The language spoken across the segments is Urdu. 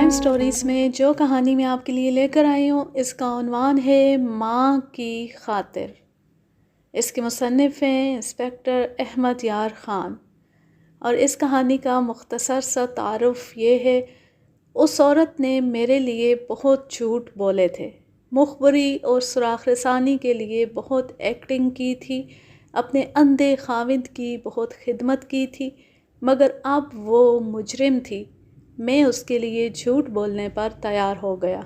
کرائم سٹوریز میں جو کہانی میں آپ کے لیے لے کر آئی ہوں اس کا عنوان ہے ماں کی خاطر۔ اس کے مصنف ہیں انسپکٹر احمد یار خان، اور اس کہانی کا مختصر سا تعارف یہ ہے: اس عورت نے میرے لیے بہت جھوٹ بولے تھے، مخبری اور سراغ رسانی کے لیے بہت ایکٹنگ کی تھی، اپنے اندھے خاوند کی بہت خدمت کی تھی، مگر اب وہ مجرم تھی۔ میں اس کے لیے جھوٹ بولنے پر تیار ہو گیا۔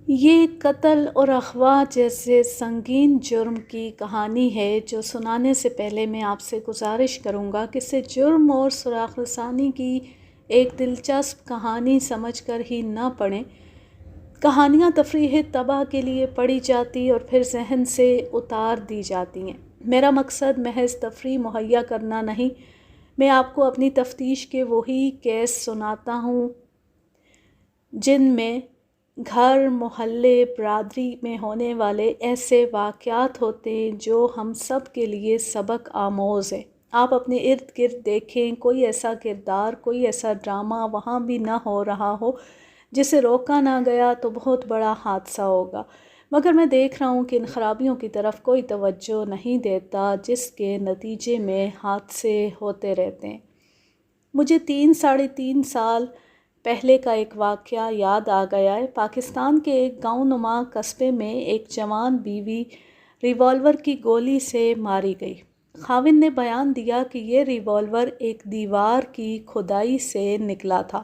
یہ قتل اور اغوا جیسے سنگین جرم کی کہانی ہے جو سنانے سے پہلے میں آپ سے گزارش کروں گا کہ اسے جرم اور سراغ رسانی کی ایک دلچسپ کہانی سمجھ کر ہی نہ پڑھیں۔ کہانیاں تفریح طبع کے لیے پڑھی جاتی اور پھر ذہن سے اتار دی جاتی ہیں۔ میرا مقصد محض تفریح مہیا کرنا نہیں، میں آپ کو اپنی تفتیش کے وہی کیس سناتا ہوں جن میں گھر، محلے، برادری میں ہونے والے ایسے واقعات ہوتے ہیں جو ہم سب کے لیے سبق آموز ہیں۔ آپ اپنے ارد گرد دیکھیں، کوئی ایسا کردار، کوئی ایسا ڈرامہ وہاں بھی نہ ہو رہا ہو جسے روکا نہ گیا تو بہت بڑا حادثہ ہوگا، مگر میں دیکھ رہا ہوں کہ ان خرابیوں کی طرف کوئی توجہ نہیں دیتا، جس کے نتیجے میں حادثے ہوتے رہتے ہیں۔ مجھے 3 سال پہلے کا ایک واقعہ یاد آ گیا ہے۔ پاکستان کے ایک گاؤں نما قصبے میں ایک جوان بیوی ریوالور کی گولی سے ماری گئی۔ خاوند نے بیان دیا کہ یہ ریوالور ایک دیوار کی کھدائی سے نکلا تھا۔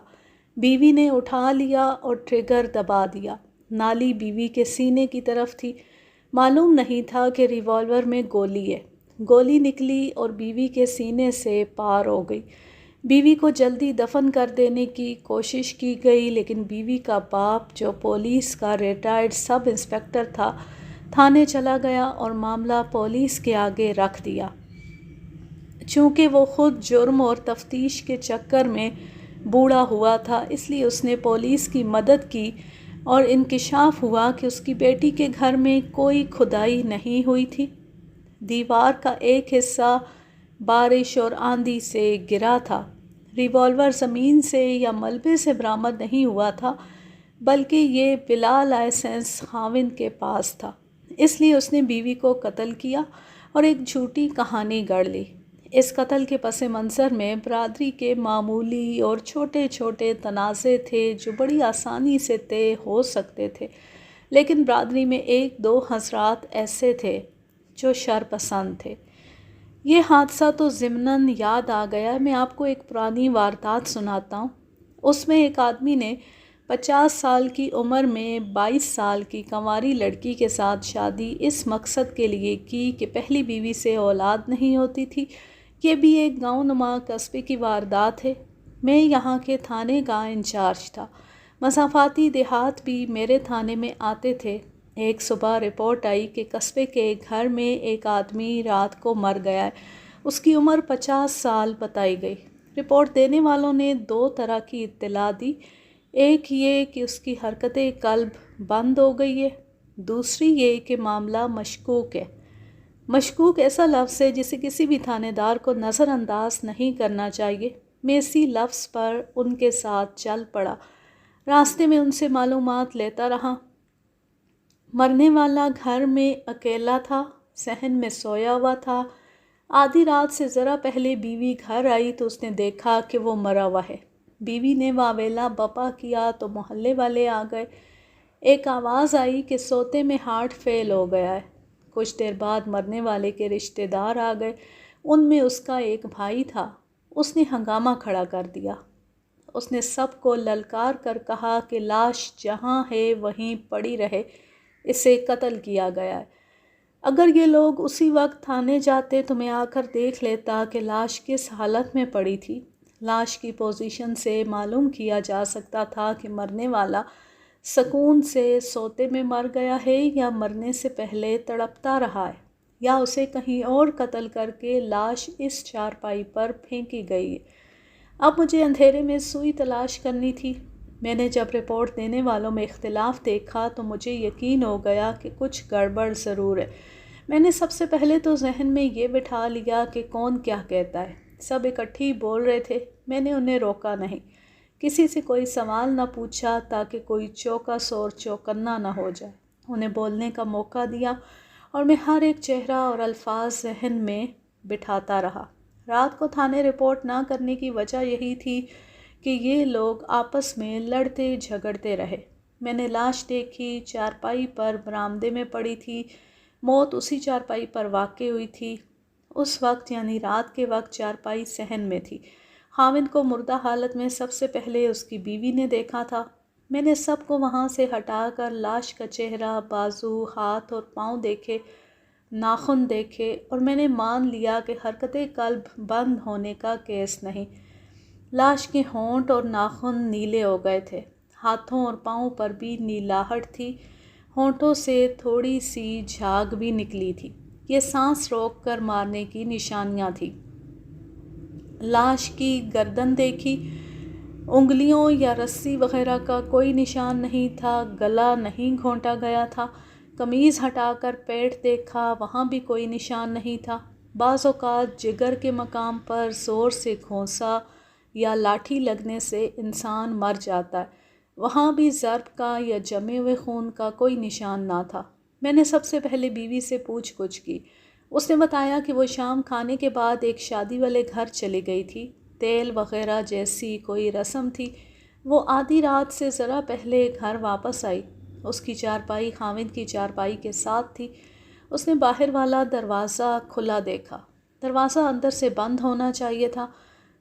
بیوی نے اٹھا لیا اور ٹریگر دبا دیا۔ نالی بیوی کے سینے کی طرف تھی۔ معلوم نہیں تھا کہ ریوالور میں گولی ہے۔ گولی نکلی اور بیوی کے سینے سے پار ہو گئی۔ بیوی کو جلدی دفن کر دینے کی کوشش کی گئی، لیکن بیوی کا باپ جو پولیس کا ریٹائرڈ سب انسپکٹر تھا، تھانے چلا گیا اور معاملہ پولیس کے آگے رکھ دیا۔ چونکہ وہ خود جرم اور تفتیش کے چکر میں بوڑھا ہوا تھا، اس لیے اس نے پولیس کی مدد کی اور انکشاف ہوا کہ اس کی بیٹی کے گھر میں کوئی کھدائی نہیں ہوئی تھی۔ دیوار کا ایک حصہ بارش اور آندھی سے گرا تھا۔ ریوالور زمین سے یا ملبے سے برآمد نہیں ہوا تھا، بلکہ یہ بلا لائسنس خاوند کے پاس تھا۔ اس لیے اس نے بیوی کو قتل کیا اور ایک جھوٹی کہانی گڑھ لی۔ اس قتل کے پس منظر میں برادری کے معمولی اور چھوٹے چھوٹے تنازع تھے جو بڑی آسانی سے طے ہو سکتے تھے، لیکن برادری میں 1-2 حضرات ایسے تھے جو شر پسند تھے۔ یہ حادثہ تو ضمناً یاد آ گیا۔ میں آپ کو ایک پرانی واردات سناتا ہوں۔ اس میں ایک آدمی نے 50 سال کی عمر میں 22 سال کی کنواری لڑکی کے ساتھ شادی اس مقصد کے لیے کی کہ پہلی بیوی سے اولاد نہیں ہوتی تھی۔ یہ بھی ایک گاؤں نما قصبے کی واردات ہے۔ میں یہاں کے تھانے کا انچارج تھا۔ مسافاتی دیہات بھی میرے تھانے میں آتے تھے۔ ایک صبح رپورٹ آئی کہ قصبے کے ایک گھر میں ایک آدمی رات کو مر گیا ہے۔ اس کی عمر 50 سال بتائی گئی۔ رپورٹ دینے والوں نے 2 طرح کی اطلاع دی: ایک یہ کہ اس کی حرکت قلب بند ہو گئی ہے، دوسری یہ کہ معاملہ مشکوک ہے۔ مشکوک ایسا لفظ ہے جسے کسی بھی تھانے دار کو نظر انداز نہیں کرنا چاہیے۔ میں اسی لفظ پر ان کے ساتھ چل پڑا۔ راستے میں ان سے معلومات لیتا رہا۔ مرنے والا گھر میں اکیلا تھا، صحن میں سویا ہوا تھا۔ آدھی رات سے ذرا پہلے بیوی گھر آئی تو اس نے دیکھا کہ وہ مرا ہوا ہے۔ بیوی نے واویلا بپا کیا تو محلے والے آ گئے۔ ایک آواز آئی کہ سوتے میں ہارٹ فیل ہو گیا ہے۔ کچھ دیر بعد مرنے والے کے رشتہ دار آ گئے۔ ان میں اس کا ایک بھائی تھا۔ اس نے ہنگامہ کھڑا کر دیا۔ اس نے سب کو للکار کر کہا کہ لاش جہاں ہے وہیں پڑی رہے، اسے قتل کیا گیا ہے۔ اگر یہ لوگ اسی وقت تھانے جاتے تو میں آ کر دیکھ لیتا کہ لاش کس حالت میں پڑی تھی۔ لاش کی پوزیشن سے معلوم کیا جا سکتا تھا کہ مرنے والا سکون سے سوتے میں مر گیا ہے یا مرنے سے پہلے تڑپتا رہا ہے، یا اسے کہیں اور قتل کر کے لاش اس چارپائی پر پھینکی گئی ہے۔ اب مجھے اندھیرے میں سوئی تلاش کرنی تھی۔ میں نے جب رپورٹ دینے والوں میں اختلاف دیکھا تو مجھے یقین ہو گیا کہ کچھ گڑبڑ ضرور ہے۔ میں نے سب سے پہلے تو ذہن میں یہ بٹھا لیا کہ کون کیا کہتا ہے۔ سب اکٹھی بول رہے تھے، میں نے انہیں روکا نہیں۔ کسی سے کوئی سوال نہ پوچھا تاکہ کوئی چوکس اور چوکنا نہ ہو جائے۔ انہیں بولنے کا موقع دیا اور میں ہر ایک چہرہ اور الفاظ ذہن میں بٹھاتا رہا۔ رات کو تھانے رپورٹ نہ کرنے کی وجہ یہی تھی کہ یہ لوگ آپس میں لڑتے جھگڑتے رہے۔ میں نے لاش دیکھی، چارپائی پر برآمدے میں پڑی تھی۔ موت اسی چارپائی پر واقع ہوئی تھی۔ اس وقت یعنی رات کے وقت چارپائی صحن میں تھی۔ خاوند کو مردہ حالت میں سب سے پہلے اس کی بیوی نے دیکھا تھا۔ میں نے سب کو وہاں سے ہٹا کر لاش کا چہرہ، بازو، ہاتھ اور پاؤں دیکھے، ناخن دیکھے، اور میں نے مان لیا کہ حرکت قلب بند ہونے کا کیس نہیں۔ لاش کے ہونٹ اور ناخن نیلے ہو گئے تھے۔ ہاتھوں اور پاؤں پر بھی نیلاہٹ تھی۔ ہونٹوں سے تھوڑی سی جھاگ بھی نکلی تھی۔ یہ سانس روک کر مارنے کی نشانیاں تھیں۔ لاش کی گردن دیکھی، انگلیوں یا رسی وغیرہ کا کوئی نشان نہیں تھا۔ گلا نہیں گھونٹا گیا تھا۔ قمیض ہٹا کر پیٹ دیکھا، وہاں بھی کوئی نشان نہیں تھا۔ بعض اوقات جگر کے مقام پر زور سے گھونسا یا لاٹھی لگنے سے انسان مر جاتا ہے، وہاں بھی ضرب کا یا جمے ہوئے خون کا کوئی نشان نہ تھا۔ میں نے سب سے پہلے بیوی سے پوچھ گچھ کی۔ اس نے بتایا کہ وہ شام کھانے کے بعد ایک شادی والے گھر چلی گئی تھی۔ تیل وغیرہ جیسی کوئی رسم تھی۔ وہ آدھی رات سے ذرا پہلے گھر واپس آئی۔ اس کی چارپائی خاوند کی چارپائی کے ساتھ تھی۔ اس نے باہر والا دروازہ کھلا دیکھا۔ دروازہ اندر سے بند ہونا چاہیے تھا۔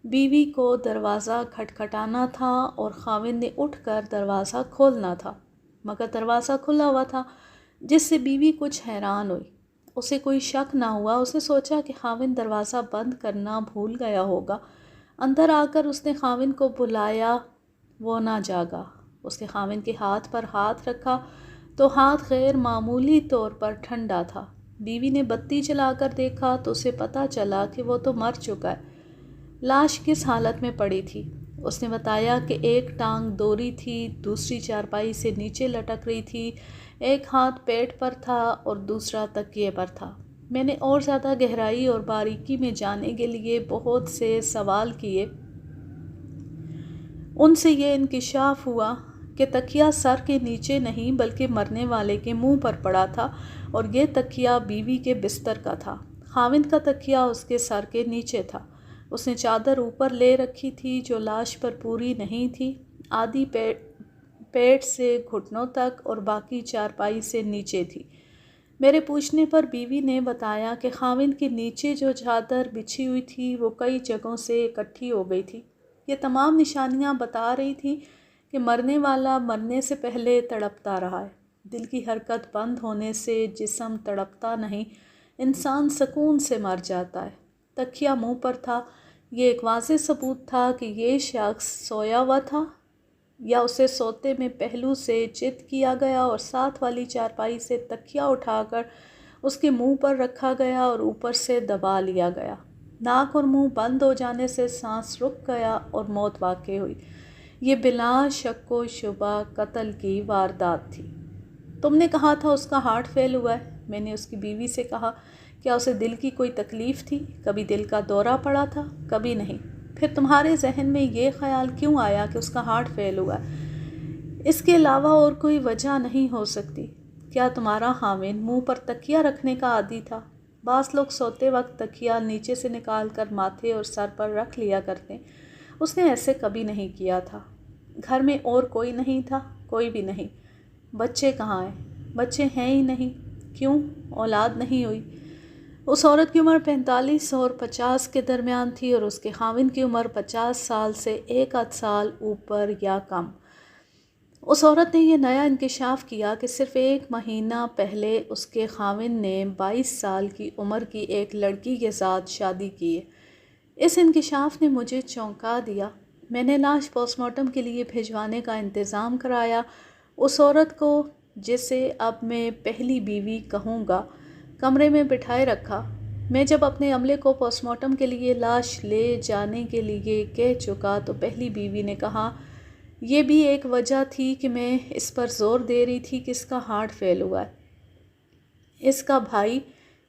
بیوی کو دروازہ کھٹکھٹانا تھا اور خاوند نے اٹھ کر دروازہ کھولنا تھا، مگر دروازہ کھلا ہوا تھا، جس سے بیوی کچھ حیران ہوئی۔ اسے کوئی شک نہ ہوا۔ اسے سوچا کہ خاوند دروازہ بند کرنا بھول گیا ہوگا۔ اندر آ کر اس نے خاوند کو بلایا، وہ نہ جاگا۔ اس نے خاوند کے ہاتھ پر ہاتھ رکھا تو ہاتھ غیر معمولی طور پر ٹھنڈا تھا۔ بیوی نے بتی جلا کر دیکھا تو اسے پتہ چلا کہ وہ تو مر چکا ہے۔ لاش کس حالت میں پڑی تھی؟ اس نے بتایا کہ ایک ٹانگ دوری تھی، دوسری چارپائی سے نیچے لٹک رہی تھی، ایک ہاتھ پیٹ پر تھا اور دوسرا تکیے پر تھا۔ میں نے اور زیادہ گہرائی اور باریکی میں جانے کے لیے بہت سے سوال کیے۔ ان سے یہ انکشاف ہوا کہ تکیہ سر کے نیچے نہیں بلکہ مرنے والے کے منہ پر پڑا تھا، اور یہ تکیہ بیوی کے بستر کا تھا۔ خاوند کا تکیہ اس کے سر کے نیچے تھا۔ اس نے چادر اوپر لے رکھی تھی جو لاش پر پوری نہیں تھی، آدھی پیٹ سے گھٹنوں تک اور باقی چارپائی سے نیچے تھی۔ میرے پوچھنے پر بیوی نے بتایا کہ خاوند کے نیچے جو چادر بچھی ہوئی تھی وہ کئی جگہوں سے اکٹھی ہو گئی تھی۔ یہ تمام نشانیاں بتا رہی تھیں کہ مرنے والا مرنے سے پہلے تڑپتا رہا ہے۔ دل کی حرکت بند ہونے سے جسم تڑپتا نہیں، انسان سکون سے مر جاتا ہے۔ تکیہ منہ پر تھا۔ یہ ایک واضح ثبوت تھا کہ یہ شخص سویا ہوا تھا یا اسے سوتے میں پہلو سے چت کیا گیا اور ساتھ والی چارپائی سے تکیہ اٹھا کر اس کے منہ پر رکھا گیا اور اوپر سے دبا لیا گیا۔ ناک اور منہ بند ہو جانے سے سانس رک گیا اور موت واقع ہوئی۔ یہ بلا شک و شبہ قتل کی واردات تھی۔ تم نے کہا تھا اس کا ہارٹ فیل ہوا ہے۔ میں نے اس کی بیوی سے کہا، کیا اسے دل کی کوئی تکلیف تھی؟ کبھی دل کا دورہ پڑا تھا؟ کبھی نہیں۔ پھر تمہارے ذہن میں یہ خیال کیوں آیا کہ اس کا ہارٹ فیل ہوا ہے؟ اس کے علاوہ اور کوئی وجہ نہیں ہو سکتی۔ کیا تمہارا خاوند منہ پر تکیہ رکھنے کا عادی تھا؟ بعض لوگ سوتے وقت تکیہ نیچے سے نکال کر ماتھے اور سر پر رکھ لیا کرتے۔ اس نے ایسے کبھی نہیں کیا تھا۔ گھر میں اور کوئی نہیں تھا؟ کوئی بھی نہیں۔ بچے کہاں ہیں؟ بچے ہیں ہی نہیں۔ کیوں؟ اولاد نہیں ہوئی۔ اس عورت کی عمر 45 اور 50 کے درمیان تھی اور اس کے خاوند کی عمر 50 سال سے ایک آدھ سال اوپر یا کم۔ اس عورت نے یہ نیا انکشاف کیا کہ صرف ایک مہینہ پہلے اس کے خاوند نے 22 سال کی عمر کی ایک لڑکی کے ساتھ شادی کی ہے۔ اس انکشاف نے مجھے چونکا دیا۔ میں نے لاش پوسٹ مارٹم کے لیے بھجوانے کا انتظام کرایا۔ اس عورت کو، جسے اب میں پہلی بیوی کہوں گا، کمرے میں بٹھائے رکھا۔ میں جب اپنے عملے کو پوسٹ مارٹم کے لیے لاش لے جانے کے لیے کہہ چکا تو پہلی بیوی نے کہا، یہ بھی ایک وجہ تھی کہ میں اس پر زور دے رہی تھی کہ اس کا ہارٹ فیل ہوا ہے۔ اس کا بھائی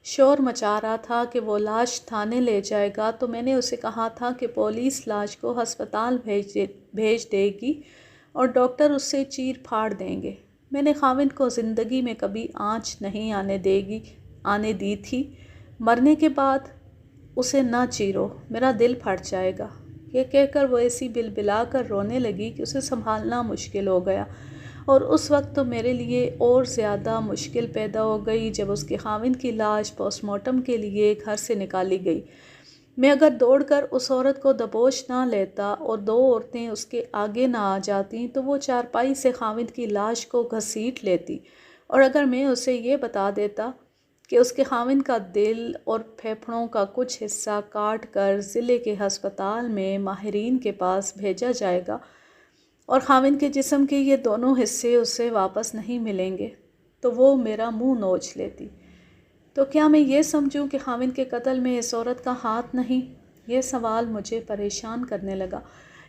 شور مچا رہا تھا کہ وہ لاش تھانے لے جائے گا، تو میں نے اسے کہا تھا کہ پولیس لاش کو ہسپتال بھیج دے گی اور ڈاکٹر اس سے چیر پھاڑ دیں گے۔ میں نے خاوند کو زندگی میں کبھی آنچ نہیں آنے دی تھی۔ مرنے کے بعد اسے نہ چیرو، میرا دل پھٹ جائے گا۔ یہ کہہ کر وہ ایسی بلبلا کر رونے لگی کہ اسے سنبھالنا مشکل ہو گیا، اور اس وقت تو میرے لیے اور زیادہ مشکل پیدا ہو گئی جب اس کے خاوند کی لاش پوسٹ مارٹم کے لیے گھر سے نکالی گئی۔ میں اگر دوڑ کر اس عورت کو دبوچ نہ لیتا اور 2 عورتیں اس کے آگے نہ آ جاتیں تو وہ چارپائی سے خاوند کی لاش کو گھسیٹ لیتی، اور اگر میں اسے یہ بتا دیتا کہ اس کے خاوند کا دل اور پھیپھڑوں کا کچھ حصہ کاٹ کر ضلع کے ہسپتال میں ماہرین کے پاس بھیجا جائے گا اور خاوند کے جسم کے یہ دونوں حصے اسے واپس نہیں ملیں گے، تو وہ میرا منہ نوچ لیتی۔ تو کیا میں یہ سمجھوں کہ خاوند کے قتل میں اس عورت کا ہاتھ نہیں؟ یہ سوال مجھے پریشان کرنے لگا۔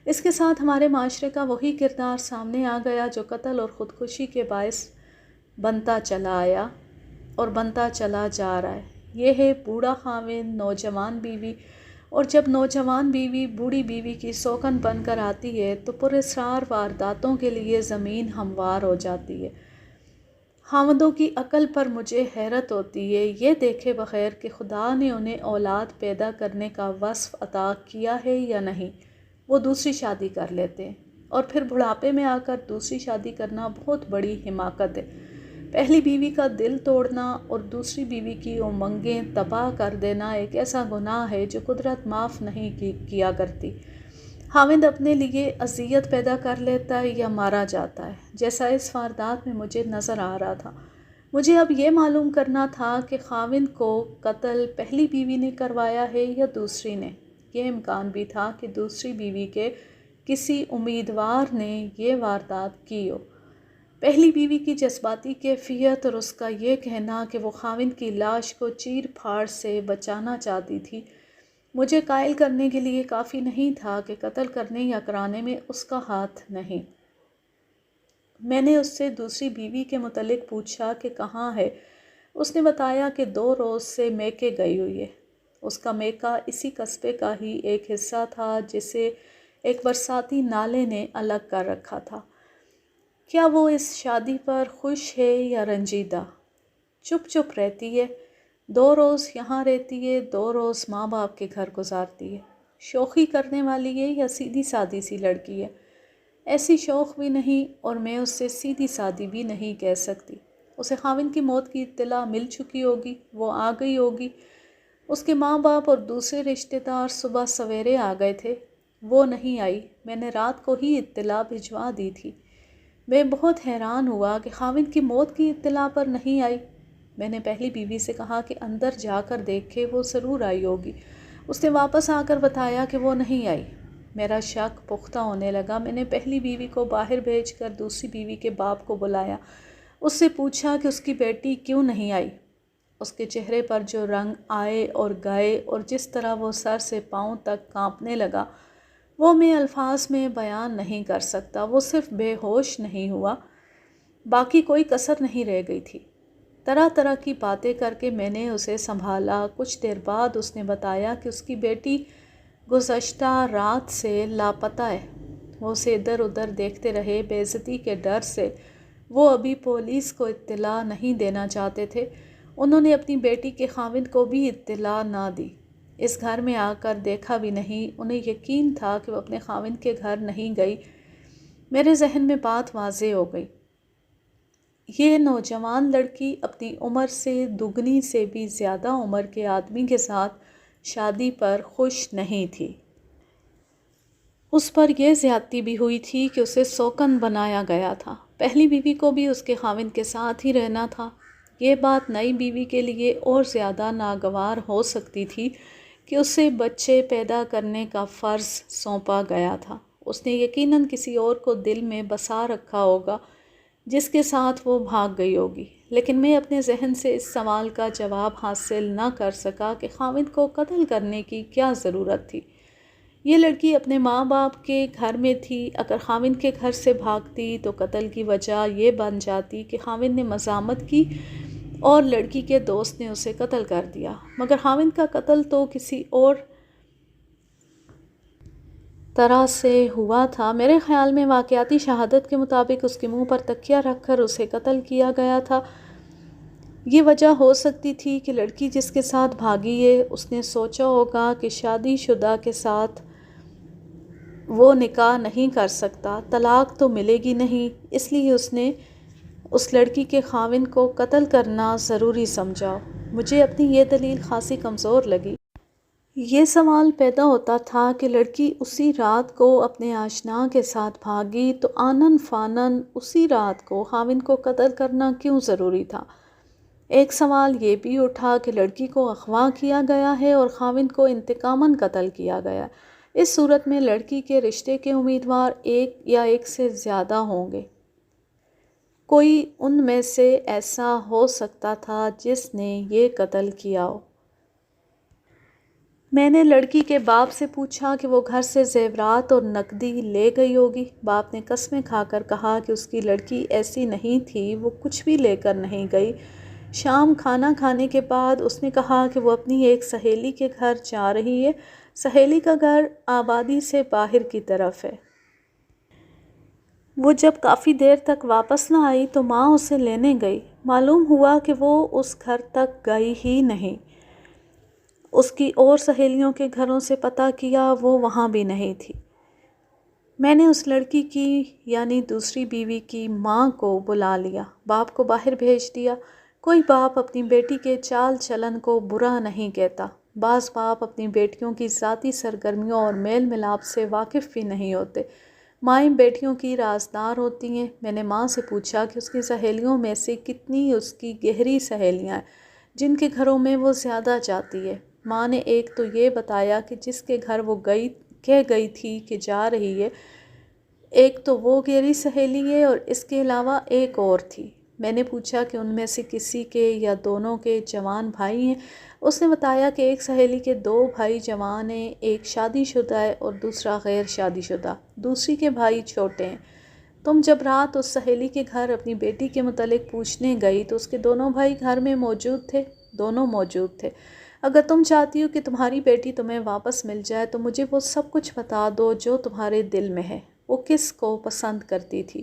اس کے ساتھ ہمارے معاشرے کا وہی کردار سامنے آ گیا جو قتل اور خودکشی کے باعث بنتا چلا آیا اور بنتا چلا جا رہا ہے۔ یہ ہے بوڑھا خاوند، نوجوان بیوی، اور جب نوجوان بیوی بوڑھی بیوی کی سوکن بن کر آتی ہے تو پراسرار وارداتوں کے لیے زمین ہموار ہو جاتی ہے۔ خاوندوں کی عقل پر مجھے حیرت ہوتی ہے، یہ دیکھے بغیر کہ خدا نے انہیں اولاد پیدا کرنے کا وصف عطا کیا ہے یا نہیں، وہ دوسری شادی کر لیتے ہیں، اور پھر بڑھاپے میں آ کر دوسری شادی کرنا بہت بڑی حماقت ہے۔ پہلی بیوی کا دل توڑنا اور دوسری بیوی کی امنگیں تباہ کر دینا ایک ایسا گناہ ہے جو قدرت معاف نہیں کیا کرتی۔ خاوند اپنے لیے اذیت پیدا کر لیتا ہے یا مارا جاتا ہے، جیسا اس واردات میں مجھے نظر آ رہا تھا۔ مجھے اب یہ معلوم کرنا تھا کہ خاوند کو قتل پہلی بیوی نے کروایا ہے یا دوسری نے۔ یہ امکان بھی تھا کہ دوسری بیوی کے کسی امیدوار نے یہ واردات کی ہو۔ پہلی بیوی کی جذباتی کیفیت اور اس کا یہ کہنا کہ وہ خاوند کی لاش کو چیر پھاڑ سے بچانا چاہتی تھی، مجھے قائل کرنے کے لیے کافی نہیں تھا کہ قتل کرنے یا کرانے میں اس کا ہاتھ نہیں۔ میں نے اس سے دوسری بیوی کے متعلق پوچھا کہ کہاں ہے۔ اس نے بتایا کہ 2 روز سے میکے گئی ہوئی ہے۔ اس کا میکہ اسی قصبے کا ہی ایک حصہ تھا جسے ایک برساتی نالے نے الگ کر رکھا تھا۔ کیا وہ اس شادی پر خوش ہے یا رنجیدہ؟ چپ چپ رہتی ہے، 2 روز یہاں رہتی ہے، 2 روز ماں باپ کے گھر گزارتی ہے۔ شوخی کرنے والی ہے یا سیدھی سادی سی لڑکی ہے؟ ایسی شوخ بھی نہیں اور میں اس سے سیدھی سادی بھی نہیں کہہ سکتی۔ اسے خاوند کی موت کی اطلاع مل چکی ہوگی، وہ آ گئی ہوگی۔ اس کے ماں باپ اور دوسرے رشتہ دار صبح سویرے آ گئے تھے، وہ نہیں آئی، میں نے رات کو ہی اطلاع بھجوا دی تھی۔ میں بہت حیران ہوا کہ خاوند کی موت کی اطلاع پر نہیں آئی۔ میں نے پہلی بیوی سے کہا کہ اندر جا کر دیکھے، وہ ضرور آئی ہوگی۔ اس نے واپس آ کر بتایا کہ وہ نہیں آئی۔ میرا شک پختہ ہونے لگا۔ میں نے پہلی بیوی کو باہر بھیج کر دوسری بیوی کے باپ کو بلایا، اس سے پوچھا کہ اس کی بیٹی کیوں نہیں آئی۔ اس کے چہرے پر جو رنگ آئے اور گئے اور جس طرح وہ سر سے پاؤں تک کانپنے لگا، وہ میں الفاظ میں بیان نہیں کر سکتا۔ وہ صرف بے ہوش نہیں ہوا، باقی کوئی کسر نہیں رہ گئی تھی۔ طرح طرح کی باتیں کر کے میں نے اسے سنبھالا۔ کچھ دیر بعد اس نے بتایا کہ اس کی بیٹی گزشتہ رات سے لاپتہ ہے۔ وہ اسے ادھر ادھر دیکھتے رہے۔ بے عزتی کے ڈر سے وہ ابھی پولیس کو اطلاع نہیں دینا چاہتے تھے۔ انہوں نے اپنی بیٹی کے خاوند کو بھی اطلاع نہ دی۔ اس گھر میں آ کر دیکھا بھی نہیں۔ انہیں یقین تھا کہ وہ اپنے خاوند کے گھر نہیں گئی۔ میرے ذہن میں بات واضح ہو گئی۔ یہ نوجوان لڑکی اپنی عمر سے دگنی سے بھی زیادہ عمر کے آدمی کے ساتھ شادی پر خوش نہیں تھی۔ اس پر یہ زیادتی بھی ہوئی تھی کہ اسے سوکن بنایا گیا تھا۔ پہلی بیوی کو بھی اس کے خاوند کے ساتھ ہی رہنا تھا۔ یہ بات نئی بیوی کے لیے اور زیادہ ناگوار ہو سکتی تھی کہ اسے بچے پیدا کرنے کا فرض سونپا گیا تھا۔ اس نے یقیناً کسی اور کو دل میں بسا رکھا ہوگا جس کے ساتھ وہ بھاگ گئی ہوگی، لیکن میں اپنے ذہن سے اس سوال کا جواب حاصل نہ کر سکا کہ خاوند کو قتل کرنے کی کیا ضرورت تھی۔ یہ لڑکی اپنے ماں باپ کے گھر میں تھی۔ اگر خاوند کے گھر سے بھاگتی تو قتل کی وجہ یہ بن جاتی کہ خاوند نے مزاحمت کی اور لڑکی کے دوست نے اسے قتل کر دیا، مگر خاوند کا قتل تو کسی اور طرح سے ہوا تھا۔ میرے خیال میں واقعاتی شہادت کے مطابق اس کے منہ پر تکیہ رکھ کر اسے قتل کیا گیا تھا۔ یہ وجہ ہو سکتی تھی کہ لڑکی جس کے ساتھ بھاگی ہے، اس نے سوچا ہوگا کہ شادی شدہ کے ساتھ وہ نکاح نہیں کر سکتا، طلاق تو ملے گی نہیں، اس لیے اس نے اس لڑکی کے خاوند کو قتل کرنا ضروری سمجھا۔ مجھے اپنی یہ دلیل خاصی کمزور لگی۔ یہ سوال پیدا ہوتا تھا کہ لڑکی اسی رات کو اپنے آشنا کے ساتھ بھاگی تو آنن فانن اسی رات کو خاوند کو قتل کرنا کیوں ضروری تھا؟ ایک سوال یہ بھی اٹھا کہ لڑکی کو اغوا کیا گیا ہے اور خاوند کو انتقاماً قتل کیا گیا۔ اس صورت میں لڑکی کے رشتے کے امیدوار ایک یا ایک سے زیادہ ہوں گے۔ کوئی ان میں سے ایسا ہو سکتا تھا جس نے یہ قتل کیا ہو۔ میں نے لڑکی کے باپ سے پوچھا کہ وہ گھر سے زیورات اور نقدی لے گئی ہوگی۔ باپ نے قسمیں کھا کر کہا کہ اس کی لڑکی ایسی نہیں تھی، وہ کچھ بھی لے کر نہیں گئی۔ شام کھانا کھانے کے بعد اس نے کہا کہ وہ اپنی ایک سہیلی کے گھر جا رہی ہے۔ سہیلی کا گھر آبادی سے باہر کی طرف ہے۔ وہ جب کافی دیر تک واپس نہ آئی تو ماں اسے لینے گئی۔ معلوم ہوا کہ وہ اس گھر تک گئی ہی نہیں۔ اس کی اور سہیلیوں کے گھروں سے پتہ کیا، وہ وہاں بھی نہیں تھی۔ میں نے اس لڑکی کی یعنی دوسری بیوی کی ماں کو بلا لیا، باپ کو باہر بھیج دیا۔ کوئی باپ اپنی بیٹی کے چال چلن کو برا نہیں کہتا۔ بعض باپ اپنی بیٹیوں کی ذاتی سرگرمیوں اور میل ملاپ سے واقف بھی نہیں ہوتے۔ مائیں بیٹیوں کی رازدار ہوتی ہیں۔ میں نے ماں سے پوچھا کہ اس کی سہیلیوں میں سے کتنی اس کی گہری سہیلیاں ہیں جن کے گھروں میں وہ زیادہ جاتی ہے۔ ماں نے ایک تو یہ بتایا کہ جس کے گھر وہ گئی تھی کہ جا رہی ہے، ایک تو وہ گہری سہیلی ہے اور اس کے علاوہ ایک اور تھی۔ میں نے پوچھا کہ ان میں سے کسی کے یا دونوں کے جوان بھائی ہیں۔ اس نے بتایا کہ ایک سہیلی کے 2 بھائی جوان ہیں، ایک شادی شدہ ہے اور دوسرا غیر شادی شدہ، دوسری کے بھائی چھوٹے ہیں۔ تم جب رات اس سہیلی کے گھر اپنی بیٹی کے متعلق پوچھنے گئی تو اس کے دونوں بھائی گھر میں موجود تھے؟ دونوں موجود تھے۔ اگر تم چاہتی ہو کہ تمہاری بیٹی تمہیں واپس مل جائے تو مجھے وہ سب کچھ بتا دو جو تمہارے دل میں ہے۔ وہ کس کو پسند کرتی تھی؟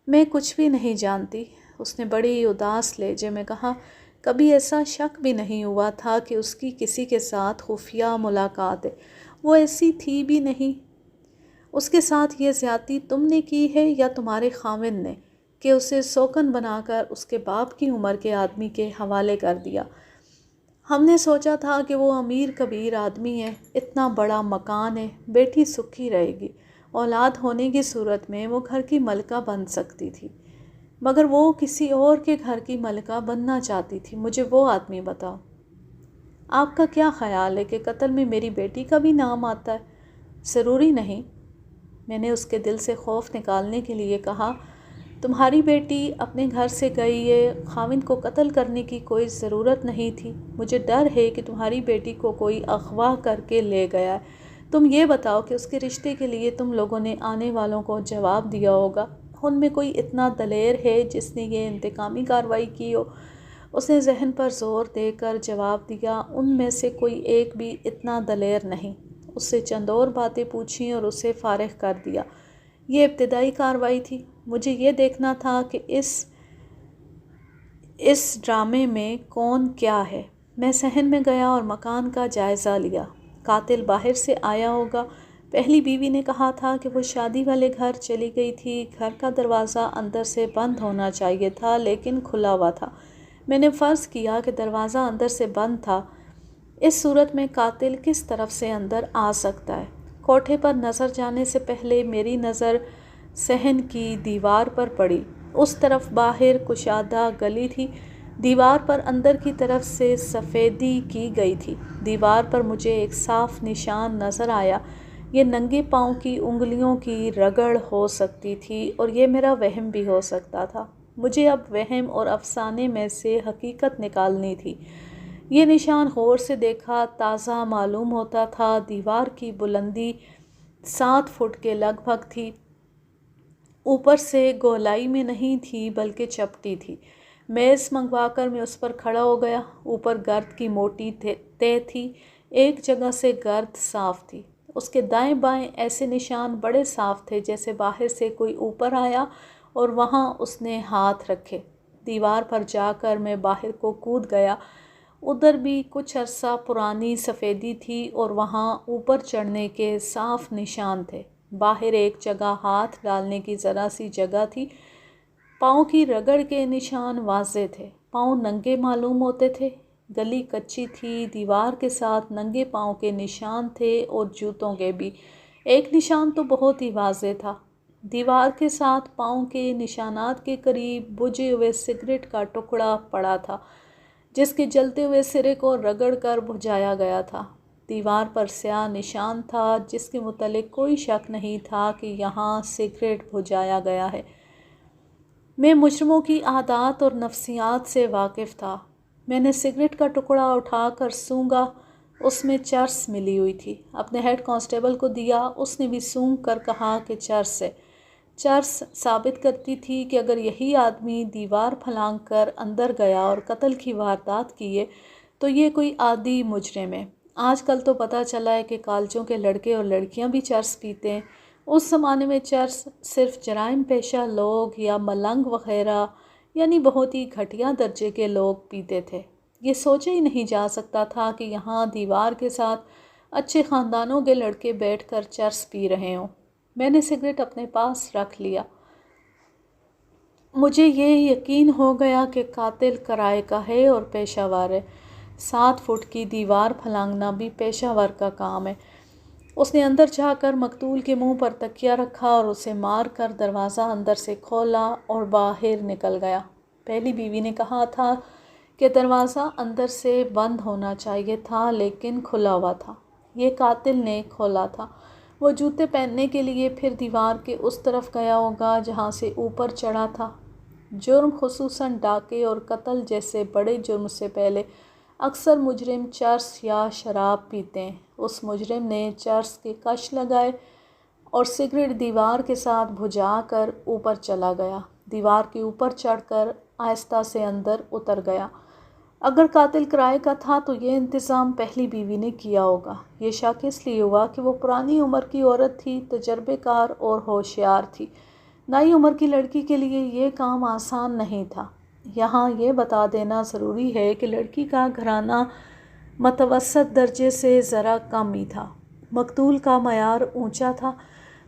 میں کچھ بھی نہیں جانتی، اس نے بڑی اداس لہجے میں کہا۔ کبھی ایسا شک بھی نہیں ہوا تھا کہ اس کی کسی کے ساتھ خفیہ ملاقات ہے۔ وہ ایسی تھی بھی نہیں۔ اس کے ساتھ یہ زیادتی تم نے کی ہے یا تمہارے خاوند نے کہ اسے سوکن بنا کر اس کے باپ کی عمر کے آدمی کے حوالے کر دیا؟ ہم نے سوچا تھا کہ وہ امیر کبیر آدمی ہے، اتنا بڑا مکان ہے، بیٹی سکھی رہے گی، اولاد ہونے کی صورت میں وہ گھر کی ملکہ بن سکتی تھی، مگر وہ کسی اور کے گھر کی ملکہ بننا چاہتی تھی۔ مجھے وہ آدمی بتاؤ۔ آپ کا کیا خیال ہے کہ قتل میں میری بیٹی کا بھی نام آتا ہے؟ ضروری نہیں۔ میں نے اس کے دل سے خوف نکالنے کے لیے کہا، تمہاری بیٹی اپنے گھر سے گئی ہے، خاوند کو قتل کرنے کی کوئی ضرورت نہیں تھی۔ مجھے ڈر ہے کہ تمہاری بیٹی کو کوئی اغوا کر کے لے گیا ہے۔ تم یہ بتاؤ کہ اس کے رشتے کے لیے تم لوگوں نے آنے والوں کو جواب دیا ہوگا، ان میں کوئی اتنا دلیر ہے جس نے یہ انتقامی کارروائی کی ہو؟ اس نے ذہن پر زور دے کر جواب دیا، ان میں سے کوئی ایک بھی اتنا دلیر نہیں۔ اس سے چند اور باتیں پوچھیں اور اسے فارغ کر دیا۔ یہ ابتدائی کارروائی تھی۔ مجھے یہ دیکھنا تھا کہ اس ڈرامے میں کون کیا ہے۔ میں صحن میں گیا اور مکان کا جائزہ لیا۔ قاتل باہر سے آیا ہوگا۔ پہلی بیوی نے کہا تھا کہ وہ شادی والے گھر چلی گئی تھی۔ گھر کا دروازہ اندر سے بند ہونا چاہیے تھا لیکن کھلا ہوا تھا۔ میں نے فرض کیا کہ دروازہ اندر سے بند تھا۔ اس صورت میں قاتل کس طرف سے اندر آ سکتا ہے؟ کوٹھے پر نظر جانے سے پہلے میری نظر صحن کی دیوار پر پڑی۔ اس طرف باہر کشادہ گلی تھی۔ دیوار پر اندر کی طرف سے سفیدی کی گئی تھی۔ دیوار پر مجھے ایک صاف نشان نظر آیا۔ یہ ننگے پاؤں کی انگلیوں کی رگڑ ہو سکتی تھی اور یہ میرا وہم بھی ہو سکتا تھا۔ مجھے اب وہم اور افسانے میں سے حقیقت نکالنی تھی۔ یہ نشان غور سے دیکھا تازہ معلوم ہوتا تھا۔ دیوار کی بلندی 7 فٹ کے لگ بھگ تھی۔ اوپر سے گولائی میں نہیں تھی بلکہ چپٹی تھی۔ میز منگوا کر میں اس پر کھڑا ہو گیا۔ اوپر گرد کی موٹی تہ تھی، ایک جگہ سے گرد صاف تھی۔ اس کے دائیں بائیں ایسے نشان بڑے صاف تھے جیسے باہر سے کوئی اوپر آیا اور وہاں اس نے ہاتھ رکھے۔ دیوار پر جا کر میں باہر کو کود گیا۔ ادھر بھی کچھ عرصہ پرانی سفیدی تھی اور وہاں اوپر چڑھنے کے صاف نشان تھے۔ باہر ایک جگہ ہاتھ ڈالنے کی ذرا سی جگہ تھی۔ پاؤں کی رگڑ کے نشان واضح تھے۔ پاؤں ننگے معلوم ہوتے تھے۔ گلی کچی تھی۔ دیوار کے ساتھ ننگے پاؤں کے نشان تھے اور جوتوں کے بھی۔ ایک نشان تو بہت ہی واضح تھا۔ دیوار کے ساتھ پاؤں کے نشانات کے قریب بجھے ہوئے سگریٹ کا ٹکڑا پڑا تھا جس کے جلتے ہوئے سرے کو رگڑ کر بجھایا گیا تھا۔ دیوار پر سیاہ نشان تھا جس کے متعلق کوئی شک نہیں تھا کہ یہاں سگریٹ بجھایا گیا ہے۔ میں مجرموں کی عادات اور نفسیات سے واقف تھا۔ میں نے سگریٹ کا ٹکڑا اٹھا کر سونگھا۔ اس میں چرس ملی ہوئی تھی۔ اپنے ہیڈ کانسٹیبل کو دیا۔ اس نے بھی سونگھ کر کہا کہ چرس ہے۔ چرس ثابت کرتی تھی کہ اگر یہی آدمی دیوار پھلانگ کر اندر گیا اور قتل کی واردات کی ہے تو یہ کوئی عادی مجرم ہے۔ آج کل تو پتہ چلا ہے کہ کالجوں کے لڑکے اور لڑکیاں بھی چرس پیتے ہیں۔ اس زمانے میں چرس صرف جرائم پیشہ لوگ یا ملنگ وغیرہ یعنی بہت ہی گھٹیا درجے کے لوگ پیتے تھے۔ یہ سوچا ہی نہیں جا سکتا تھا کہ یہاں دیوار کے ساتھ اچھے خاندانوں کے لڑکے بیٹھ کر چرس پی رہے ہوں۔ میں نے سگریٹ اپنے پاس رکھ لیا۔ مجھے یہ یقین ہو گیا کہ قاتل کرائے کا ہے اور پیشہ ور ہے۔ 7 فٹ کی دیوار پھلانگنا بھی پیشہ ور کا کام ہے۔ اس نے اندر جا کر مقتول کے منہ پر تکیہ رکھا اور اسے مار کر دروازہ اندر سے کھولا اور باہر نکل گیا۔ پہلی بیوی نے کہا تھا کہ دروازہ اندر سے بند ہونا چاہیے تھا لیکن کھلا ہوا تھا۔ یہ قاتل نے کھولا تھا۔ وہ جوتے پہننے کے لیے پھر دیوار کے اس طرف گیا ہوگا جہاں سے اوپر چڑھا تھا۔ جرم خصوصاً ڈاکے اور قتل جیسے بڑے جرم سے پہلے اکثر مجرم چرس یا شراب پیتے ہیں۔ اس مجرم نے چرس کے کش لگائے اور سگریٹ دیوار کے ساتھ بجھا کر اوپر چلا گیا۔ دیوار کے اوپر چڑھ کر آہستہ سے اندر اتر گیا۔ اگر قاتل کرائے کا تھا تو یہ انتظام پہلی بیوی نے کیا ہوگا۔ یہ شک اس لیے ہوا کہ وہ پرانی عمر کی عورت تھی، تجربے کار اور ہوشیار تھی۔ نئی عمر کی لڑکی کے لیے یہ کام آسان نہیں تھا۔ یہاں یہ بتا دینا ضروری ہے کہ لڑکی کا گھرانہ متوسط درجے سے ذرا کم ہی تھا۔ مقتول کا معیار اونچا تھا۔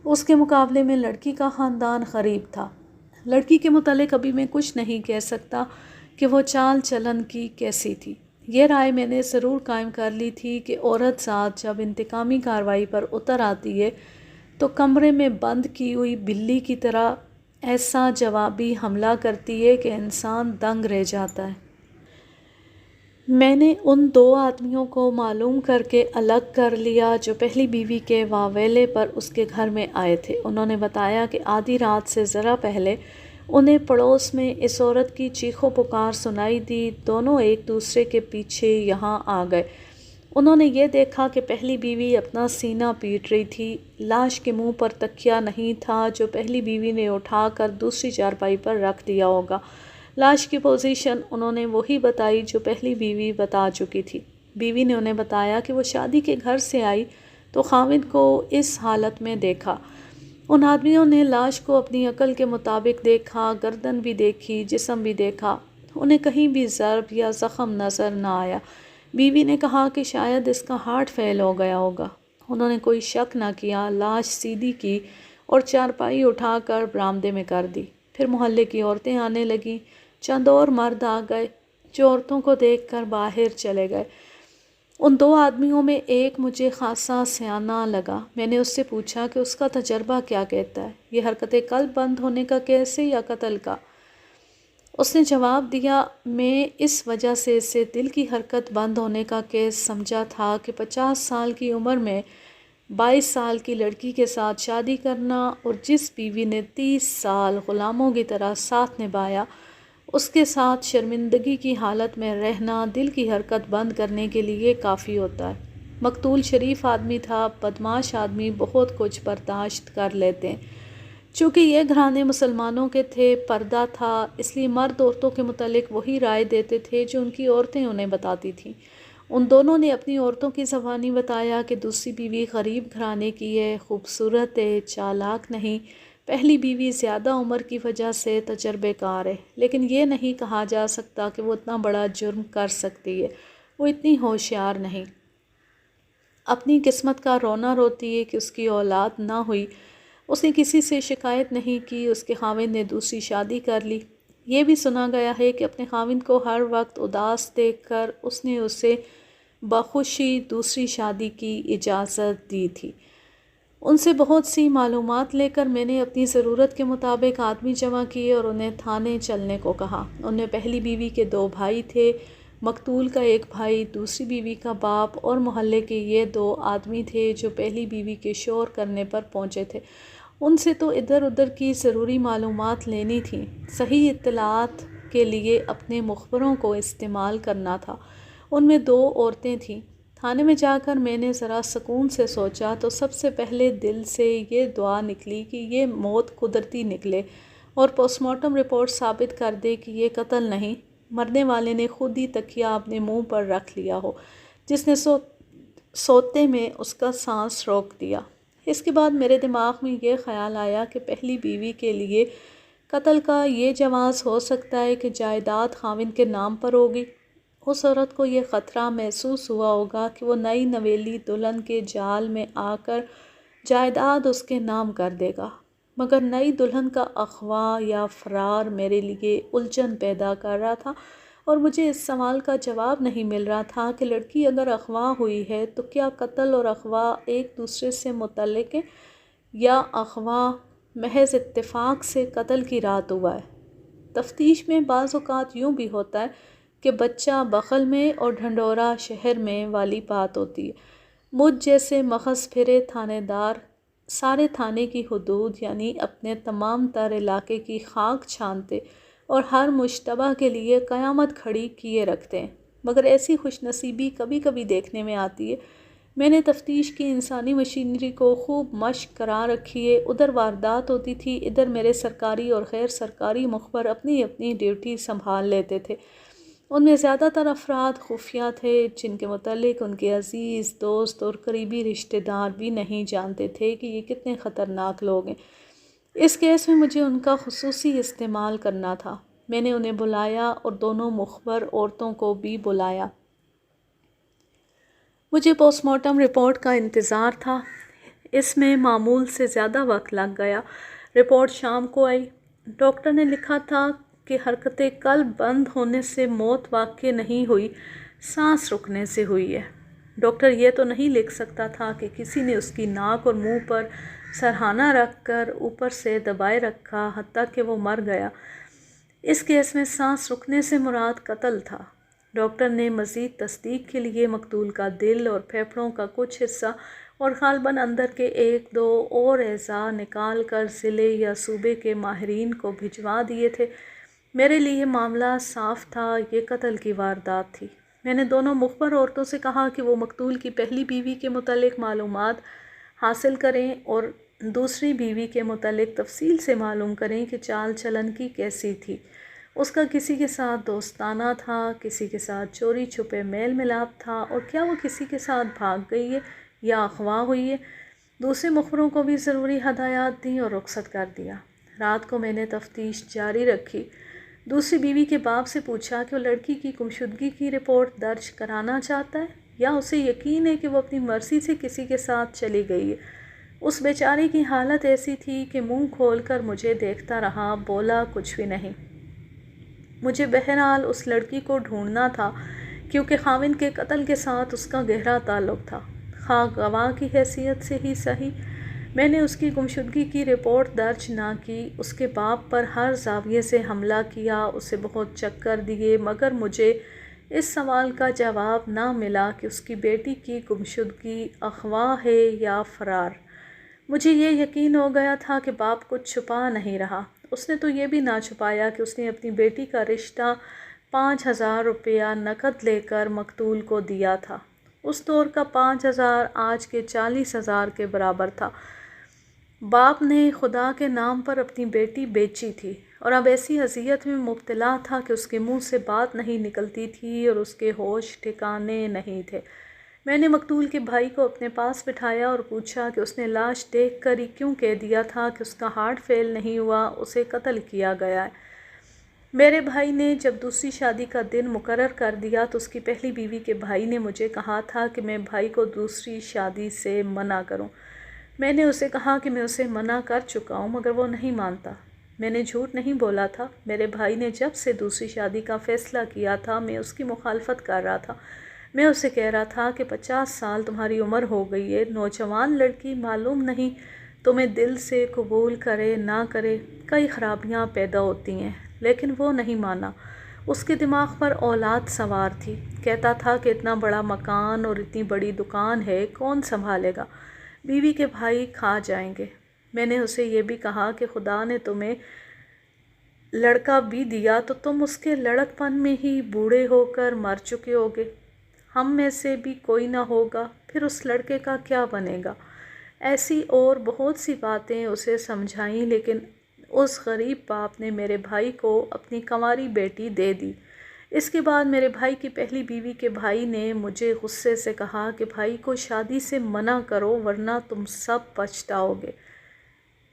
اس کے مقابلے میں لڑکی کا خاندان غریب تھا۔ لڑکی کے متعلق ابھی میں کچھ نہیں کہہ سکتا کہ وہ چال چلن کی کیسی تھی۔ یہ رائے میں نے ضرور قائم کر لی تھی کہ عورت ذات جب انتقامی کارروائی پر اتر آتی ہے تو کمرے میں بند کی ہوئی بلی کی طرح ایسا جوابی حملہ کرتی ہے کہ انسان دنگ رہ جاتا ہے۔ میں نے ان 2 آدمیوں کو معلوم کر کے الگ کر لیا جو پہلی بیوی کے واویلے پر اس کے گھر میں آئے تھے۔ انہوں نے بتایا کہ آدھی رات سے ذرا پہلے انہیں پڑوس میں اس عورت کی چیخو پکار سنائی دی۔ دونوں ایک دوسرے کے پیچھے یہاں آ گئے۔ انہوں نے یہ دیکھا کہ پہلی بیوی اپنا سینہ پیٹ رہی تھی۔ لاش کے منہ پر تکیہ نہیں تھا جو پہلی بیوی نے اٹھا کر دوسری چارپائی پر رکھ دیا ہوگا۔ لاش کی پوزیشن انہوں نے وہی بتائی جو پہلی بیوی بتا چکی تھی۔ بیوی نے انہیں بتایا کہ وہ شادی کے گھر سے آئی تو خاوند کو اس حالت میں دیکھا۔ ان آدمیوں نے لاش کو اپنی عقل کے مطابق دیکھا، گردن بھی دیکھی، جسم بھی دیکھا۔ انہیں کہیں بھی ضرب یا زخم نظر نہ آیا۔ بیوی نے کہا کہ شاید اس کا ہارٹ فیل ہو گیا ہوگا۔ انہوں نے کوئی شک نہ کیا، لاش سیدھی کی اور چارپائی اٹھا کر برآمدے میں کر دی۔ پھر محلے کی عورتیں آنے لگیں۔ چند اور مرد آ گئے جو عورتوں کو دیکھ کر باہر چلے گئے۔ ان 2 آدمیوں میں ایک مجھے خاصا سیانہ لگا۔ میں نے اس سے پوچھا کہ اس کا تجربہ کیا کہتا ہے، یہ حرکت قلب بند ہونے کا کیس ہے یا قتل کا؟ اس نے جواب دیا، میں اس وجہ سے اسے دل کی حرکت بند ہونے کا کیس سمجھا تھا کہ 50 سال کی عمر میں 22 سال کی لڑکی کے ساتھ شادی کرنا اور جس بیوی نے 30 سال غلاموں کی طرح ساتھ نبھایا اس کے ساتھ شرمندگی کی حالت میں رہنا دل کی حرکت بند کرنے کے لیے کافی ہوتا ہے۔ مقتول شریف آدمی تھا۔ بدمعاش آدمی بہت کچھ برداشت کر لیتے ہیں۔ چونکہ یہ گھرانے مسلمانوں کے تھے، پردہ تھا، اس لیے مرد عورتوں کے متعلق وہی رائے دیتے تھے جو ان کی عورتیں انہیں بتاتی تھیں۔ ان دونوں نے اپنی عورتوں کی زبانی بتایا کہ دوسری بیوی غریب گھرانے کی ہے، خوبصورت ہے، چالاک نہیں، پہلی بیوی زیادہ عمر کی وجہ سے تجربے کار ہے، لیکن یہ نہیں کہا جا سکتا کہ وہ اتنا بڑا جرم کر سکتی ہے، وہ اتنی ہوشیار نہیں، اپنی قسمت کا رونا روتی ہے کہ اس کی اولاد نہ ہوئی، اس نے کسی سے شکایت نہیں کی، اس کے خاوند نے دوسری شادی کر لی۔ یہ بھی سنا گیا ہے کہ اپنے خاوند کو ہر وقت اداس دیکھ کر اس نے اسے بخوشی دوسری شادی کی اجازت دی تھی۔ ان سے بہت سی معلومات لے کر میں نے اپنی ضرورت کے مطابق آدمی جمع کیے اور انہیں تھانے چلنے کو کہا۔ ان میں پہلی بیوی کے 2 بھائی تھے، مقتول کا ایک بھائی، دوسری بیوی کا باپ اور محلے کے یہ 2 آدمی تھے جو پہلی بیوی کے شور کرنے پر پہنچے تھے۔ ان سے تو ادھر ادھر کی ضروری معلومات لینی تھی، صحیح اطلاعات کے لیے اپنے مخبروں کو استعمال کرنا تھا۔ ان میں 2 عورتیں تھیں۔ تھانے میں جا کر میں نے ذرا سکون سے سوچا تو سب سے پہلے دل سے یہ دعا نکلی کہ یہ موت قدرتی نکلے اور پوسٹ مارٹم رپورٹ ثابت کر دے کہ یہ قتل نہیں، مرنے والے نے خود ہی تکیہ اپنے منہ پر رکھ لیا ہو، جس نے سوتے میں اس کا سانس روک دیا۔ اس کے بعد میرے دماغ میں یہ خیال آیا کہ پہلی بیوی کے لیے قتل کا یہ جواز ہو سکتا ہے کہ جائیداد خاوند کے نام پر ہوگی۔ اس عورت کو یہ خطرہ محسوس ہوا ہوگا کہ وہ نئی نویلی دلہن کے جال میں آ کر جائیداد اس کے نام کر دے گا، مگر نئی دلہن کا اغوا یا فرار میرے لیے الجھن پیدا کر رہا تھا اور مجھے اس سوال کا جواب نہیں مل رہا تھا کہ لڑکی اگر اغوا ہوئی ہے تو کیا قتل اور اغوا ایک دوسرے سے متعلق ہیں یا اغوا محض اتفاق سے قتل کی رات ہوا ہے۔ تفتیش میں بعض اوقات یوں بھی ہوتا ہے کہ بچہ بغل میں اور ڈھنڈورا شہر میں والی بات ہوتی ہے۔ مجھ جیسے مغز پھرے تھانے دار سارے تھانے کی حدود یعنی اپنے تمام تر علاقے کی خاک چھانتے اور ہر مشتبہ کے لیے قیامت کھڑی کیے رکھتے ہیں، مگر ایسی خوش نصیبی کبھی کبھی دیکھنے میں آتی ہے۔ میں نے تفتیش کی انسانی مشینری کو خوب مشق کرا رکھی ہے، ادھر واردات ہوتی تھی، ادھر میرے سرکاری اور غیر سرکاری مخبر اپنی اپنی ڈیوٹی سنبھال لیتے تھے۔ ان میں زیادہ تر افراد خفیہ تھے جن کے متعلق ان کے عزیز، دوست اور قریبی رشتہ دار بھی نہیں جانتے تھے کہ یہ کتنے خطرناک لوگ ہیں۔ اس کیس میں مجھے ان کا خصوصی استعمال کرنا تھا۔ میں نے انہیں بلایا اور دونوں مخبر عورتوں کو بھی بلایا۔ مجھے پوسٹ مارٹم رپورٹ کا انتظار تھا، اس میں معمول سے زیادہ وقت لگ گیا۔ رپورٹ شام کو آئی۔ ڈاکٹر نے لکھا تھا کہ حرکت قلب بند ہونے سے موت واقع نہیں ہوئی، سانس رکنے سے ہوئی ہے۔ ڈاکٹر یہ تو نہیں لکھ سکتا تھا کہ کسی نے اس کی ناک اور منہ پر سرہانہ رکھ کر اوپر سے دبائے رکھا حتیٰ کہ وہ مر گیا۔ اس کیس میں سانس رکنے سے مراد قتل تھا۔ ڈاکٹر نے مزید تصدیق کے لیے مقتول کا دل اور پھیپھڑوں کا کچھ حصہ اور غالباً اندر کے 1-2 اور اعضاء نکال کر ضلع یا صوبے کے ماہرین کو بھجوا دیے تھے۔ میرے لیے معاملہ صاف تھا، یہ قتل کی واردات تھی۔ میں نے دونوں مخبر عورتوں سے کہا کہ وہ مقتول کی پہلی بیوی کے متعلق معلومات حاصل کریں اور دوسری بیوی کے متعلق تفصیل سے معلوم کریں کہ چال چلن کی کیسی تھی، اس کا کسی کے ساتھ دوستانہ تھا، کسی کے ساتھ چوری چھپے میل ملاپ تھا، اور کیا وہ کسی کے ساتھ بھاگ گئی ہے یا اغوا ہوئی ہے۔ دوسرے مخبروں کو بھی ضروری ہدایات دیں اور رخصت کر دیا۔ رات کو میں نے تفتیش جاری رکھی۔ دوسری بیوی کے باپ سے پوچھا کہ وہ لڑکی کی گمشدگی کی رپورٹ درج کرانا چاہتا ہے یا اسے یقین ہے کہ وہ اپنی مرضی سے کسی کے ساتھ چلی گئی ہے۔ اس بیچارے کی حالت ایسی تھی کہ منہ کھول کر مجھے دیکھتا رہا، بولا کچھ بھی نہیں۔ مجھے بہرحال اس لڑکی کو ڈھونڈنا تھا کیونکہ خاوند کے قتل کے ساتھ اس کا گہرا تعلق تھا، خواہ گواہ کی حیثیت سے ہی صحیح۔ میں نے اس کی گمشدگی کی رپورٹ درج نہ کی، اس کے باپ پر ہر زاویے سے حملہ کیا، اسے بہت چکر دیے، مگر مجھے اس سوال کا جواب نہ ملا کہ اس کی بیٹی کی گمشدگی اغوا ہے یا فرار۔ مجھے یہ یقین ہو گیا تھا کہ باپ کچھ چھپا نہیں رہا۔ اس نے تو یہ بھی نہ چھپایا کہ اس نے اپنی بیٹی کا رشتہ 5,000 روپیہ نقد لے کر مقتول کو دیا تھا۔ اس دور کا 5,000 آج کے 40,000 کے برابر تھا۔ باپ نے خدا کے نام پر اپنی بیٹی بیچی تھی اور اب ایسی اذیت میں مبتلا تھا کہ اس کے منہ سے بات نہیں نکلتی تھی اور اس کے ہوش ٹھکانے نہیں تھے۔ میں نے مقتول کے بھائی کو اپنے پاس بٹھایا اور پوچھا کہ اس نے لاش دیکھ کر ہی کیوں کہہ دیا تھا کہ اس کا ہارٹ فیل نہیں ہوا، اسے قتل کیا گیا ہے۔ میرے بھائی نے جب دوسری شادی کا دن مقرر کر دیا تو اس کی پہلی بیوی کے بھائی نے مجھے کہا تھا کہ میں بھائی کو دوسری شادی سے منع کروں۔ میں نے اسے کہا کہ میں اسے منع کر چکا ہوں مگر وہ نہیں مانتا۔ میں نے جھوٹ نہیں بولا تھا۔ میرے بھائی نے جب سے دوسری شادی کا فیصلہ کیا تھا میں اس کی مخالفت کر رہا تھا۔ میں اسے کہہ رہا تھا کہ 50 سال تمہاری عمر ہو گئی ہے، نوجوان لڑکی، معلوم نہیں تمہیں دل سے قبول کرے نہ کرے، کئی خرابیاں پیدا ہوتی ہیں، لیکن وہ نہیں مانا۔ اس کے دماغ پر اولاد سوار تھی۔ کہتا تھا کہ اتنا بڑا مکان اور اتنی بڑی دکان ہے، کون سنبھالے گا؟ بیوی کے بھائی کھا جائیں گے۔ میں نے اسے یہ بھی کہا کہ خدا نے تمہیں لڑکا بھی دیا تو تم اس کے لڑک پن میں ہی بوڑھے ہو کر مر چکے ہوگے، ہم میں سے بھی کوئی نہ ہوگا، پھر اس لڑکے کا کیا بنے گا؟ ایسی اور بہت سی باتیں اسے سمجھائیں، لیکن اس غریب باپ نے میرے بھائی کو اپنی کنواری بیٹی دے دی۔ اس کے بعد میرے بھائی کی پہلی بیوی کے بھائی نے مجھے غصے سے کہا کہ بھائی کو شادی سے منع کرو ورنہ تم سب پچھتاؤ گے۔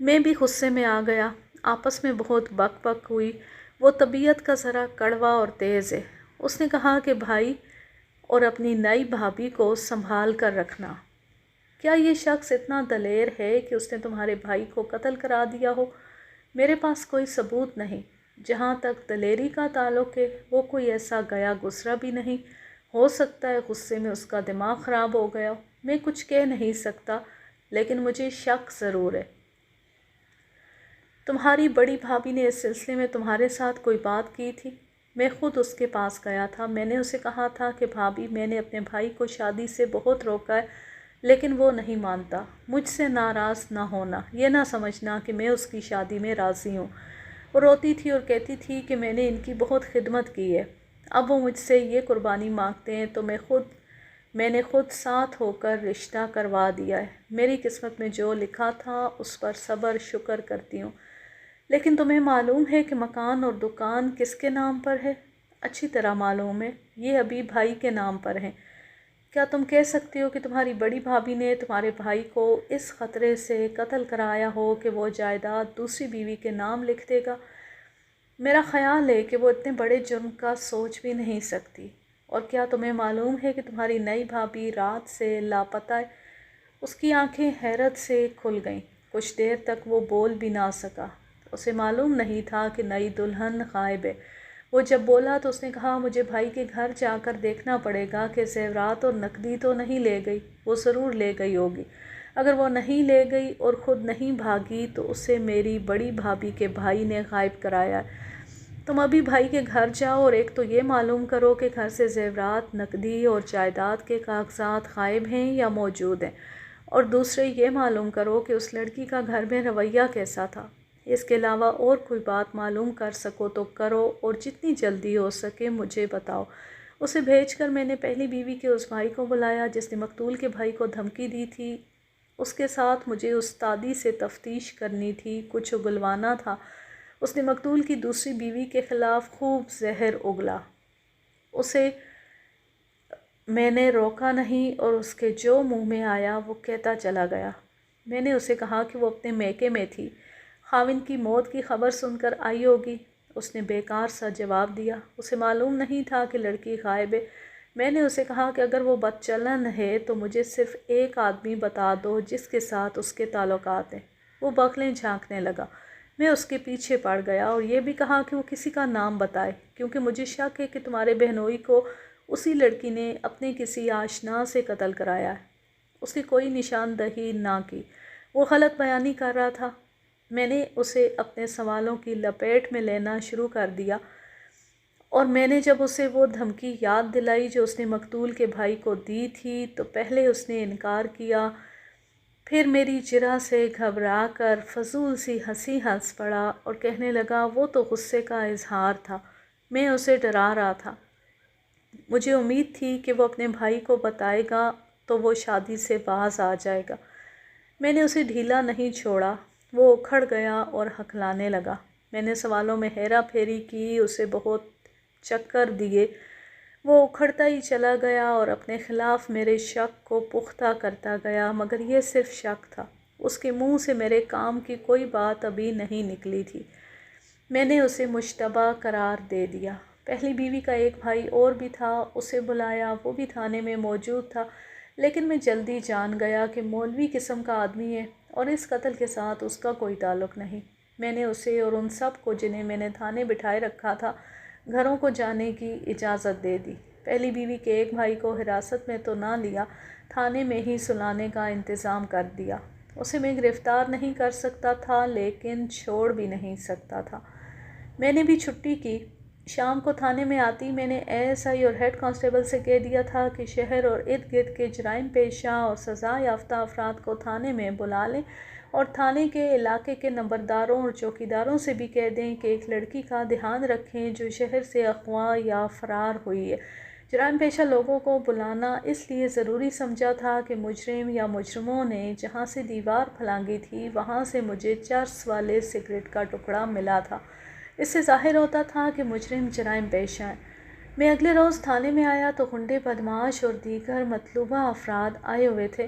میں بھی غصے میں آ گیا۔ آپس میں بہت بک بک ہوئی۔ وہ طبیعت کا ذرا کڑوا اور تیز ہے۔ اس نے کہا کہ بھائی اور اپنی نئی بھابھی کو سنبھال کر رکھنا۔ کیا یہ شخص اتنا دلیر ہے کہ اس نے تمہارے بھائی کو قتل کرا دیا ہو؟ میرے پاس کوئی ثبوت نہیں۔ جہاں تک دلیری کا تعلق ہے وہ کوئی ایسا گیا گزرا بھی نہیں۔ ہو سکتا ہے غصے میں اس کا دماغ خراب ہو گیا ہو، میں کچھ کہہ نہیں سکتا، لیکن مجھے شک ضرور ہے۔ تمہاری بڑی بھابھی نے اس سلسلے میں تمہارے ساتھ کوئی بات کی تھی؟ میں خود اس کے پاس گیا تھا۔ میں نے اسے کہا تھا کہ بھابھی، میں نے اپنے بھائی کو شادی سے بہت روکا ہے لیکن وہ نہیں مانتا۔ مجھ سے ناراض نہ ہونا، یہ نہ سمجھنا کہ میں اس کی شادی میں راضی ہوں۔ وہ روتی تھی اور کہتی تھی کہ میں نے ان کی بہت خدمت کی ہے، اب وہ مجھ سے یہ قربانی مانگتے ہیں تو میں نے خود ساتھ ہو کر رشتہ کروا دیا ہے۔ میری قسمت میں جو لکھا تھا اس پر صبر شکر کرتی ہوں۔ لیکن تمہیں معلوم ہے کہ مکان اور دکان کس کے نام پر ہے؟ اچھی طرح معلوم ہے، یہ ابھی بھائی کے نام پر ہیں۔ کیا تم کہہ سکتے ہو کہ تمہاری بڑی بھابھی نے تمہارے بھائی کو اس خطرے سے قتل کرایا ہو کہ وہ جائیداد دوسری بیوی کے نام لکھ دے گا؟ میرا خیال ہے کہ وہ اتنے بڑے جرم کا سوچ بھی نہیں سکتی۔ اور کیا تمہیں معلوم ہے کہ تمہاری نئی بھابھی رات سے لاپتہ ہے؟ اس کی آنکھیں حیرت سے کھل گئیں۔ کچھ دیر تک وہ بول بھی نہ سکا۔ اسے معلوم نہیں تھا کہ نئی دلہن غائب ہے۔ وہ جب بولا تو اس نے کہا، مجھے بھائی کے گھر جا کر دیکھنا پڑے گا کہ زیورات اور نقدی تو نہیں لے گئی۔ وہ ضرور لے گئی ہوگی۔ اگر وہ نہیں لے گئی اور خود نہیں بھاگی تو اسے میری بڑی بھابھی کے بھائی نے غائب کرایا ہے۔ تم ابھی بھائی کے گھر جاؤ اور ایک تو یہ معلوم کرو کہ گھر سے زیورات، نقدی اور جائیداد کے کاغذات غائب ہیں یا موجود ہیں، اور دوسرے یہ معلوم کرو کہ اس لڑکی کا گھر میں رویہ کیسا تھا۔ اس کے علاوہ اور کوئی بات معلوم کر سکو تو کرو اور جتنی جلدی ہو سکے مجھے بتاؤ۔ اسے بھیج کر میں نے پہلی بیوی کے اس بھائی کو بلایا جس نے مقتول کے بھائی کو دھمکی دی تھی۔ اس کے ساتھ مجھے استادی سے تفتیش کرنی تھی، کچھ اگلوانا تھا۔ اس نے مقتول کی دوسری بیوی کے خلاف خوب زہر اگلا۔ اسے میں نے روکا نہیں اور اس کے جو منہ میں آیا وہ کہتا چلا گیا۔ میں نے اسے کہا کہ وہ اپنے میکے میں تھی، خاوند کی موت کی خبر سن کر آئی ہوگی۔ اس نے بیکار سا جواب دیا۔ اسے معلوم نہیں تھا کہ لڑکی غائب ہے۔ میں نے اسے کہا کہ اگر وہ بد چلن ہے تو مجھے صرف ایک آدمی بتا دو جس کے ساتھ اس کے تعلقات ہیں۔ وہ بغلیں جھانکنے لگا۔ میں اس کے پیچھے پڑ گیا اور یہ بھی کہا کہ وہ کسی کا نام بتائے، کیونکہ مجھے شک ہے کہ تمہارے بہنوئی کو اسی لڑکی نے اپنے کسی آشنا سے قتل کرایا ہے۔ اس کی کوئی نشاندہی نہ کی، وہ غلط بیانی کر رہا تھا۔ میں نے اسے اپنے سوالوں کی لپیٹ میں لینا شروع کر دیا اور میں نے جب اسے وہ دھمکی یاد دلائی جو اس نے مقتول کے بھائی کو دی تھی تو پہلے اس نے انکار کیا، پھر میری جرح سے گھبرا کر فضول سی ہنسی ہنس پڑا اور کہنے لگا وہ تو غصے کا اظہار تھا، میں اسے ڈرا رہا تھا، مجھے امید تھی کہ وہ اپنے بھائی کو بتائے گا تو وہ شادی سے باز آ جائے گا۔ میں نے اسے ڈھیلا نہیں چھوڑا، وہ اکھڑ گیا اور ہکلانے لگا۔ میں نے سوالوں میں ہیرا پھیری کی، اسے بہت چکر دیے، وہ اکھڑتا ہی چلا گیا اور اپنے خلاف میرے شک کو پختہ کرتا گیا، مگر یہ صرف شک تھا، اس کے منہ سے میرے کام کی کوئی بات ابھی نہیں نکلی تھی۔ میں نے اسے مشتبہ قرار دے دیا۔ پہلی بیوی کا ایک بھائی اور بھی تھا، اسے بلایا، وہ بھی تھانے میں موجود تھا، لیکن میں جلدی جان گیا کہ مولوی قسم کا آدمی ہے اور اس قتل کے ساتھ اس کا کوئی تعلق نہیں۔ میں نے اسے اور ان سب کو جنہیں میں نے تھانے بٹھائے رکھا تھا گھروں کو جانے کی اجازت دے دی۔ پہلی بیوی کے ایک بھائی کو حراست میں تو نہ لیا، تھانے میں ہی سلانے کا انتظام کر دیا۔ اسے میں گرفتار نہیں کر سکتا تھا لیکن چھوڑ بھی نہیں سکتا تھا۔ میں نے بھی چھٹی کی۔ شام کو تھانے میں آتی میں نے ASI اور ہیڈ کانسٹیبل سے کہہ دیا تھا کہ شہر اور ارد گرد کے جرائم پیشہ اور سزا یافتہ افراد کو تھانے میں بلا لیں اور تھانے کے علاقے کے نمبرداروں اور چوکیداروں سے بھی کہہ دیں کہ ایک لڑکی کا دھیان رکھیں جو شہر سے اغوا یا فرار ہوئی ہے۔ جرائم پیشہ لوگوں کو بلانا اس لیے ضروری سمجھا تھا کہ مجرم یا مجرموں نے جہاں سے دیوار پھلانگی تھی وہاں سے مجھے چرس والے سگریٹ کا ٹکڑا ملا تھا۔ اس سے ظاہر ہوتا تھا کہ مجرم جرائم پیشہ ہیں۔ میں اگلے روز تھانے میں آیا تو غنڈے، بدمعاش اور دیگر مطلوبہ افراد آئے ہوئے تھے۔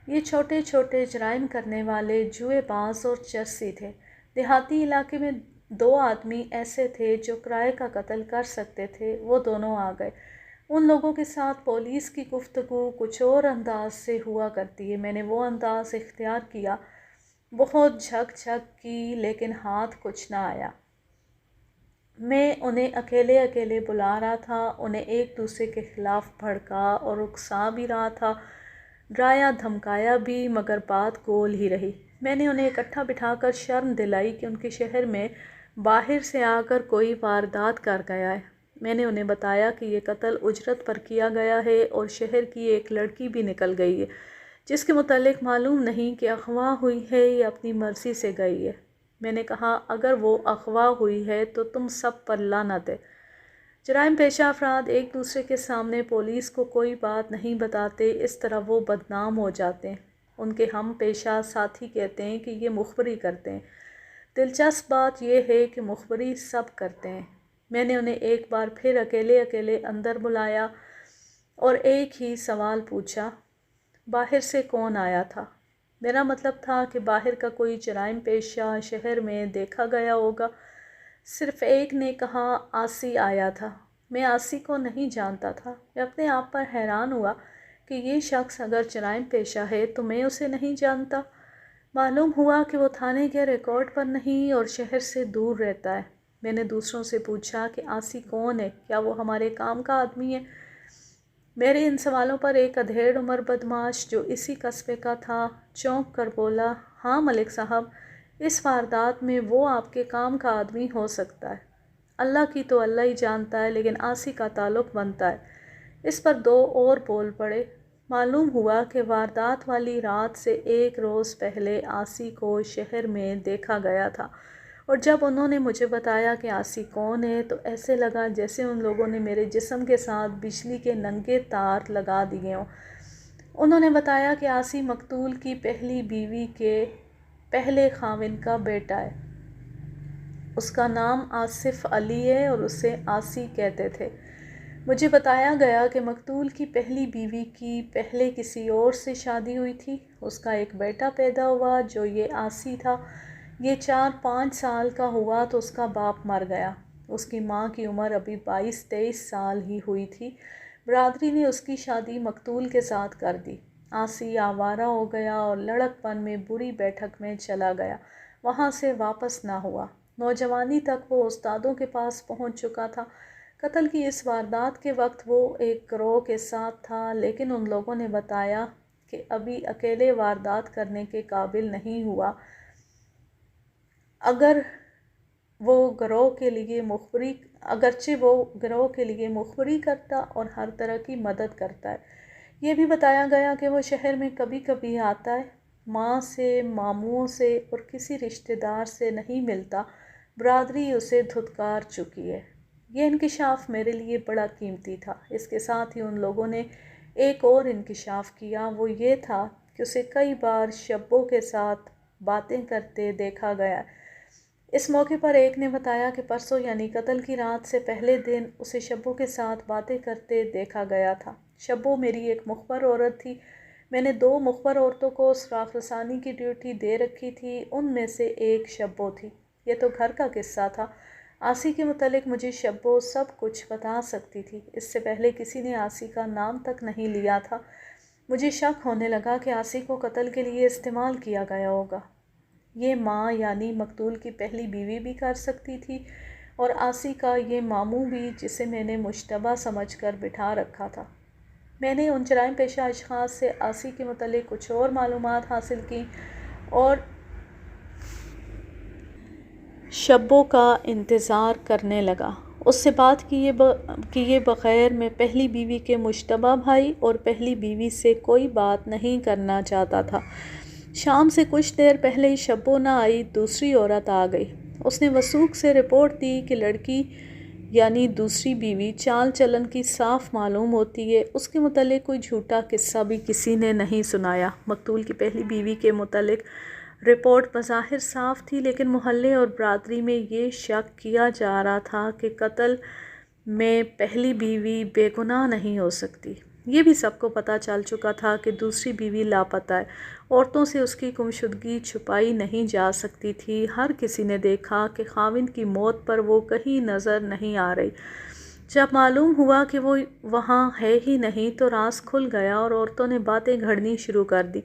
یہ چھوٹے چھوٹے جرائم کرنے والے جوئے باز اور چرسی تھے۔ دیہاتی علاقے میں 2 آدمی ایسے تھے جو کرائے کا قتل کر سکتے تھے، وہ دونوں آ گئے۔ ان لوگوں کے ساتھ پولیس کی گفتگو کچھ اور انداز سے ہوا کرتی ہے۔ میں نے وہ انداز اختیار کیا، بہت جھک جھک کی لیکن ہاتھ کچھ نہ آیا۔ میں انہیں اکیلے اکیلے بلا رہا تھا، انہیں ایک دوسرے کے خلاف بھڑکا اور اکسا بھی رہا تھا، ڈرایا دھمکایا بھی، مگر بات گول ہی رہی۔ میں نے انہیں اکٹھا بٹھا کر شرم دلائی کہ ان کے شہر میں باہر سے آ کر کوئی واردات کر گیا ہے۔ میں نے انہیں بتایا کہ یہ قتل اجرت پر کیا گیا ہے اور شہر کی ایک لڑکی بھی نکل گئی ہے جس کے متعلق معلوم نہیں کہ اغوا ہوئی ہے یا اپنی مرضی سے گئی ہے۔ میں نے کہا اگر وہ اغوا ہوئی ہے تو تم سب پر لعنت ہے۔ جرائم پیشہ افراد ایک دوسرے کے سامنے پولیس کو کوئی بات نہیں بتاتے، اس طرح وہ بدنام ہو جاتے ہیں۔ ان کے ہم پیشہ ساتھی کہتے ہیں کہ یہ مخبری کرتے ہیں۔ دلچسپ بات یہ ہے کہ مخبری سب کرتے ہیں۔ میں نے انہیں ایک بار پھر اکیلے اکیلے اندر بلایا اور ایک ہی سوال پوچھا، باہر سے کون آیا تھا؟ میرا مطلب تھا کہ باہر کا کوئی جرائم پیشہ شہر میں دیکھا گیا ہوگا۔ صرف ایک نے کہا آسی آیا تھا۔ میں آسی کو نہیں جانتا تھا۔ میں اپنے آپ پر حیران ہوا کہ یہ شخص اگر جرائم پیشہ ہے تو میں اسے نہیں جانتا۔ معلوم ہوا کہ وہ تھانے کے ریکارڈ پر نہیں اور شہر سے دور رہتا ہے۔ میں نے دوسروں سے پوچھا کہ آسی کون ہے، کیا وہ ہمارے کام کا آدمی ہے؟ میرے ان سوالوں پر ایک ادھیڑ عمر بدمعاش جو اسی قصبے کا تھا چونک کر بولا، ہاں ملک صاحب، اس واردات میں وہ آپ کے کام کا آدمی ہو سکتا ہے۔ اللہ کی تو اللہ ہی جانتا ہے لیکن آسی کا تعلق بنتا ہے۔ اس پر 2 اور بول پڑے۔ معلوم ہوا کہ واردات والی رات سے 1 روز پہلے آسی کو شہر میں دیکھا گیا تھا، اور جب انہوں نے مجھے بتایا کہ آسی کون ہے تو ایسے لگا جیسے ان لوگوں نے میرے جسم کے ساتھ بجلی کے ننگے تار لگا دیے ہوں۔ انہوں نے بتایا کہ آسی مقتول کی پہلی بیوی کے پہلے خاوند کا بیٹا ہے۔ اس کا نام آصف علی ہے اور اسے آسی کہتے تھے۔ مجھے بتایا گیا کہ مقتول کی پہلی بیوی کی پہلے کسی اور سے شادی ہوئی تھی، اس کا ایک بیٹا پیدا ہوا جو یہ آسی تھا۔ یہ 4-5 سال کا ہوا تو اس کا باپ مر گیا۔ اس کی ماں کی عمر ابھی 22-23 سال ہی ہوئی تھی۔ برادری نے اس کی شادی مقتول کے ساتھ کر دی۔ آسی آوارہ ہو گیا اور لڑک پن میں بری بیٹھک میں چلا گیا، وہاں سے واپس نہ ہوا۔ نوجوانی تک وہ استادوں کے پاس پہنچ چکا تھا۔ قتل کی اس واردات کے وقت وہ ایک گروہ کے ساتھ تھا، لیکن ان لوگوں نے بتایا کہ ابھی اکیلے واردات کرنے کے قابل نہیں ہوا، اگرچہ وہ گروہ کے لیے مخبری کرتا اور ہر طرح کی مدد کرتا ہے۔ یہ بھی بتایا گیا کہ وہ شہر میں کبھی کبھی آتا ہے، ماں سے، ماموں سے اور کسی رشتہ دار سے نہیں ملتا، برادری اسے دھتکار چکی ہے۔ یہ انکشاف میرے لیے بڑا قیمتی تھا۔ اس کے ساتھ ہی ان لوگوں نے ایک اور انکشاف کیا، وہ یہ تھا کہ اسے کئی بار شبو کے ساتھ باتیں کرتے دیکھا گیا۔ اس موقع پر ایک نے بتایا کہ پرسوں یعنی قتل کی رات سے پہلے دن اسے شبو کے ساتھ باتیں کرتے دیکھا گیا تھا۔ شبو میری ایک مخبر عورت تھی۔ میں نے 2 مخبر عورتوں کو سراغ رسانی کی ڈیوٹی دے رکھی تھی، ان میں سے ایک شبو تھی۔ یہ تو گھر کا قصہ تھا۔ آسی کے متعلق مجھے شبو سب کچھ بتا سکتی تھی۔ اس سے پہلے کسی نے آسی کا نام تک نہیں لیا تھا۔ مجھے شک ہونے لگا کہ آسی کو قتل کے لیے استعمال کیا گیا ہوگا۔ یہ ماں یعنی مقتول کی پہلی بیوی بھی کر سکتی تھی، اور آسی کا یہ ماموں بھی، جسے میں نے مشتبہ سمجھ کر بٹھا رکھا تھا۔ میں نے ان جرائم پیشہ اشخاص سے آسی کے متعلق کچھ اور معلومات حاصل کیں اور شبو کا انتظار کرنے لگا۔ اس سے بات کیے بغیر میں پہلی بیوی کے مشتبہ بھائی اور پہلی بیوی سے کوئی بات نہیں کرنا چاہتا تھا۔ شام سے کچھ دیر پہلے ہی شبو نہ آئی، دوسری عورت آ گئی۔ اس نے وثوق سے رپورٹ دی کہ لڑکی یعنی دوسری بیوی چال چلن کی صاف معلوم ہوتی ہے۔ اس کے متعلق کوئی جھوٹا قصہ بھی کسی نے نہیں سنایا۔ مقتول کی پہلی بیوی کے متعلق رپورٹ بظاہر صاف تھی، لیکن محلے اور برادری میں یہ شک کیا جا رہا تھا کہ قتل میں پہلی بیوی بے گناہ نہیں ہو سکتی۔ یہ بھی سب کو پتہ چل چکا تھا کہ دوسری بیوی لاپتہ ہے۔ عورتوں سے اس کی گمشدگی چھپائی نہیں جا سکتی تھی۔ ہر کسی نے دیکھا کہ خاوند کی موت پر وہ کہیں نظر نہیں آ رہی۔ جب معلوم ہوا کہ وہ وہاں ہے ہی نہیں تو راز کھل گیا اور عورتوں نے باتیں گھڑنی شروع کر دی۔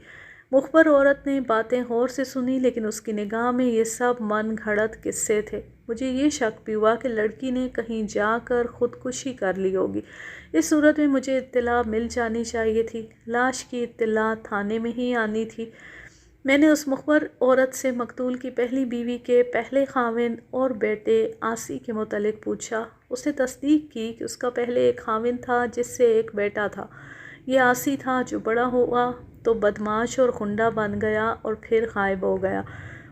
مخبر عورت نے باتیں غور سے سنی، لیکن اس کی نگاہ میں یہ سب من گھڑت قصے تھے۔ مجھے یہ شک بھی ہوا کہ لڑکی نے کہیں جا کر خودکشی کر لی ہوگی۔ اس صورت میں مجھے اطلاع مل جانی چاہیے تھی۔ لاش کی اطلاع تھانے میں ہی آنی تھی۔ میں نے اس مخبر عورت سے مقتول کی پہلی بیوی کے پہلے خاوند اور بیٹے آسی کے متعلق پوچھا۔ اس نے تصدیق کی کہ اس کا پہلے ایک خاوند تھا جس سے ایک بیٹا تھا۔ یہ آسی تھا جو بڑا ہوا تو بدمعاش اور غنڈہ بن گیا اور پھر غائب ہو گیا۔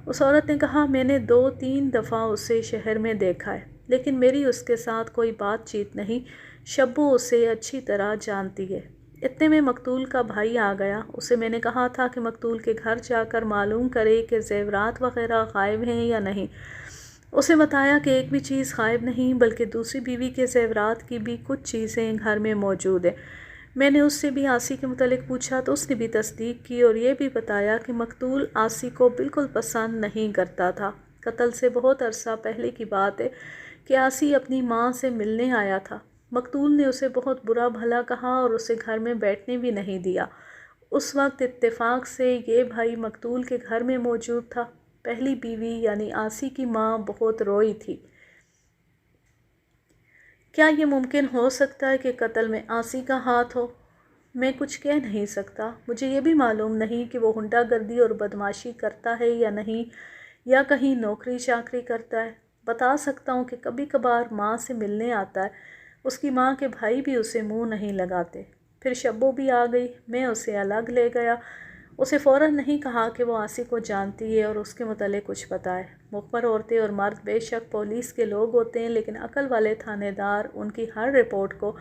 اس عورت نے کہا، میں نے 2-3 دفعہ اسے شہر میں دیکھا ہے، لیکن میری اس کے ساتھ کوئی بات چیت نہیں۔ شبو اسے اچھی طرح جانتی ہے۔ اتنے میں مقتول کا بھائی آ گیا۔ اسے میں نے کہا تھا کہ مقتول کے گھر جا کر معلوم کرے کہ زیورات وغیرہ غائب ہیں یا نہیں۔ اسے بتایا کہ ایک بھی چیز غائب نہیں، بلکہ دوسری بیوی کے زیورات کی بھی کچھ چیزیں گھر میں موجود ہیں۔ میں نے اس سے بھی آسی کے متعلق پوچھا تو اس نے بھی تصدیق کی اور یہ بھی بتایا کہ مقتول آسی کو بالکل پسند نہیں کرتا تھا۔ قتل سے بہت عرصہ پہلے کی بات ہے کہ آسی اپنی ماں سے ملنے آیا تھا۔ مقتول نے اسے بہت برا بھلا کہا اور اسے گھر میں بیٹھنے بھی نہیں دیا۔ اس وقت اتفاق سے یہ بھائی مقتول کے گھر میں موجود تھا۔ پہلی بیوی یعنی آسی کی ماں بہت روئی تھی۔ کیا یہ ممکن ہو سکتا ہے کہ قتل میں آسی کا ہاتھ ہو؟ میں کچھ کہہ نہیں سکتا۔ مجھے یہ بھی معلوم نہیں کہ وہ غنڈہ گردی اور بدمعاشی کرتا ہے یا نہیں، یا کہیں نوکری چاکری کرتا ہے۔ بتا سکتا ہوں کہ کبھی کبھار ماں سے ملنے آتا ہے۔ اس کی ماں کے بھائی بھی اسے منہ نہیں لگاتے۔ پھر شبو بھی آ گئی۔ میں اسے الگ لے گیا۔ اسے فوراً نہیں کہا کہ وہ آسی کو جانتی ہے اور اس کے متعلق کچھ بتائے۔ مخبر عورتیں اور مرد بے شک پولیس کے لوگ ہوتے ہیں، لیکن عقل والے تھانے دار ان کی ہر رپورٹ کو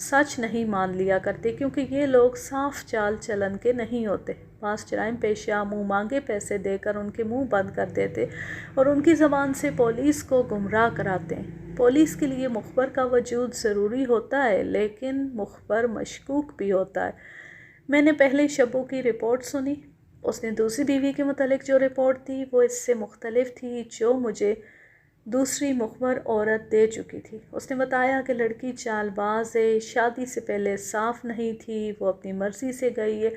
سچ نہیں مان لیا کرتے، کیونکہ یہ لوگ صاف چال چلن کے نہیں ہوتے۔ بعض جرائم پیشہ منہ مانگے پیسے دے کر ان کے منہ بند کر دیتے اور ان کی زبان سے پولیس کو گمراہ کراتے ہیں۔ پولیس کے لیے مخبر کا وجود ضروری ہوتا ہے، لیکن مخبر مشکوک بھی ہوتا ہے۔ میں نے پہلے شبو کی رپورٹ سنی۔ اس نے دوسری بیوی کے متعلق جو رپورٹ دی وہ اس سے مختلف تھی جو مجھے دوسری مخبر عورت دے چکی تھی۔ اس نے بتایا کہ لڑکی چال باز ہے، شادی سے پہلے صاف نہیں تھی، وہ اپنی مرضی سے گئی ہے۔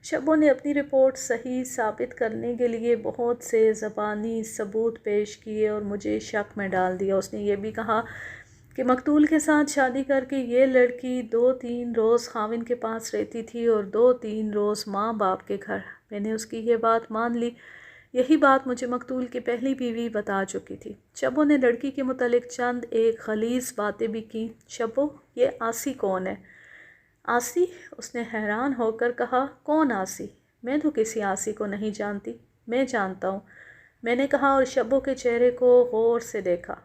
شبو نے اپنی رپورٹ صحیح ثابت کرنے کے لیے بہت سے زبانی ثبوت پیش کیے اور مجھے شک میں ڈال دیا۔ اس نے یہ بھی کہا کہ مقتول کے ساتھ شادی کر کے یہ لڑکی 2-3 روز خاوند کے پاس رہتی تھی اور 2-3 روز ماں باپ کے گھر۔ میں نے اس کی یہ بات مان لی۔ یہی بات مجھے مقتول کی پہلی بیوی بتا چکی تھی۔ شبو نے لڑکی کے متعلق چند ایک غلیظ باتیں بھی کیں۔ شبو، یہ آسی کون ہے؟ آسی؟ اس نے حیران ہو کر کہا، کون آسی؟ میں تو کسی آسی کو نہیں جانتی۔ میں جانتا ہوں، میں نے کہا اور شبو کے چہرے کو غور سے دیکھا۔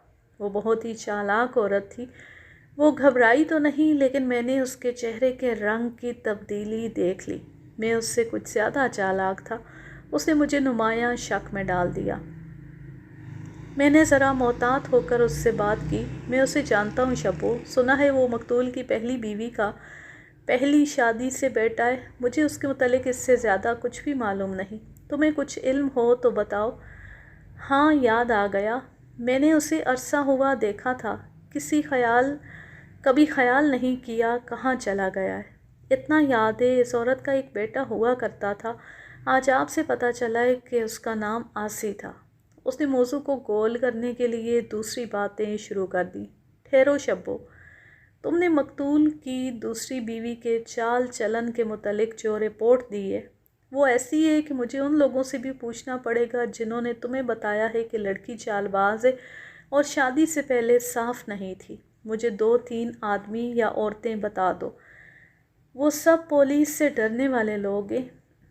وہ بہت ہی چالاک عورت تھی۔ وہ گھبرائی تو نہیں، لیکن میں نے اس کے چہرے کے رنگ کی تبدیلی دیکھ لی۔ میں اس سے کچھ زیادہ چالاک تھا۔ اس نے مجھے نمایاں شک میں ڈال دیا۔ میں نے ذرا محتاط ہو کر اس سے بات کی۔ میں اسے جانتا ہوں شبو، سنا ہے وہ مقتول کی پہلی بیوی کا پہلی شادی سے بیٹا ہے۔ مجھے اس کے متعلق اس سے زیادہ کچھ بھی معلوم نہیں۔ تمہیں کچھ علم ہو تو بتاؤ۔ ہاں، یاد آ گیا، میں نے اسے عرصہ ہوا دیکھا تھا۔ کبھی خیال نہیں کیا کہاں چلا گیا ہے۔ اتنا یاد ہے اس عورت کا ایک بیٹا ہوا کرتا تھا۔ آج آپ سے پتہ چلا ہے کہ اس کا نام آسی تھا۔ اس نے موضوع کو گول کرنے کے لیے دوسری باتیں شروع کر دیں۔ ٹھہرو شبو، تم نے مقتول کی دوسری بیوی کے چال چلن کے متعلق جو رپورٹ دی ہے وہ ایسی ہے کہ مجھے ان لوگوں سے بھی پوچھنا پڑے گا جنہوں نے تمہیں بتایا ہے کہ لڑکی چال باز ہے اور شادی سے پہلے صاف نہیں تھی۔ مجھے 2-3 آدمی یا عورتیں بتا دو۔ وہ سب پولیس سے ڈرنے والے لوگ ہیں۔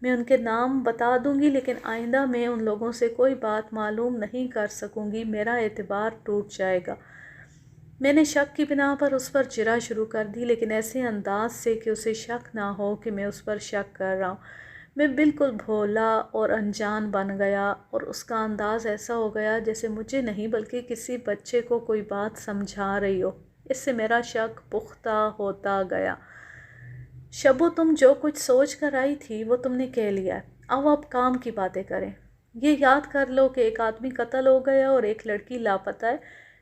میں ان کے نام بتا دوں گی، لیکن آئندہ میں ان لوگوں سے کوئی بات معلوم نہیں کر سکوں گی، میرا اعتبار ٹوٹ جائے گا۔ میں نے شک کی بنا پر اس پر جرح شروع کر دی، لیکن ایسے انداز سے کہ اسے شک نہ ہو کہ میں اس پر شک کر رہا ہوں۔ میں بالکل بھولا اور انجان بن گیا اور اس کا انداز ایسا ہو گیا جیسے مجھے نہیں بلکہ کسی بچے کو کوئی بات سمجھا رہی ہو۔ اس سے میرا شک پختہ ہوتا گیا۔ شبو، تم جو کچھ سوچ کر آئی تھی وہ تم نے کہہ لیا ہے۔ اب کام کی باتیں کریں۔ یہ یاد کر لو کہ ایک آدمی قتل ہو گیا اور ایک لڑکی لاپتہ ہے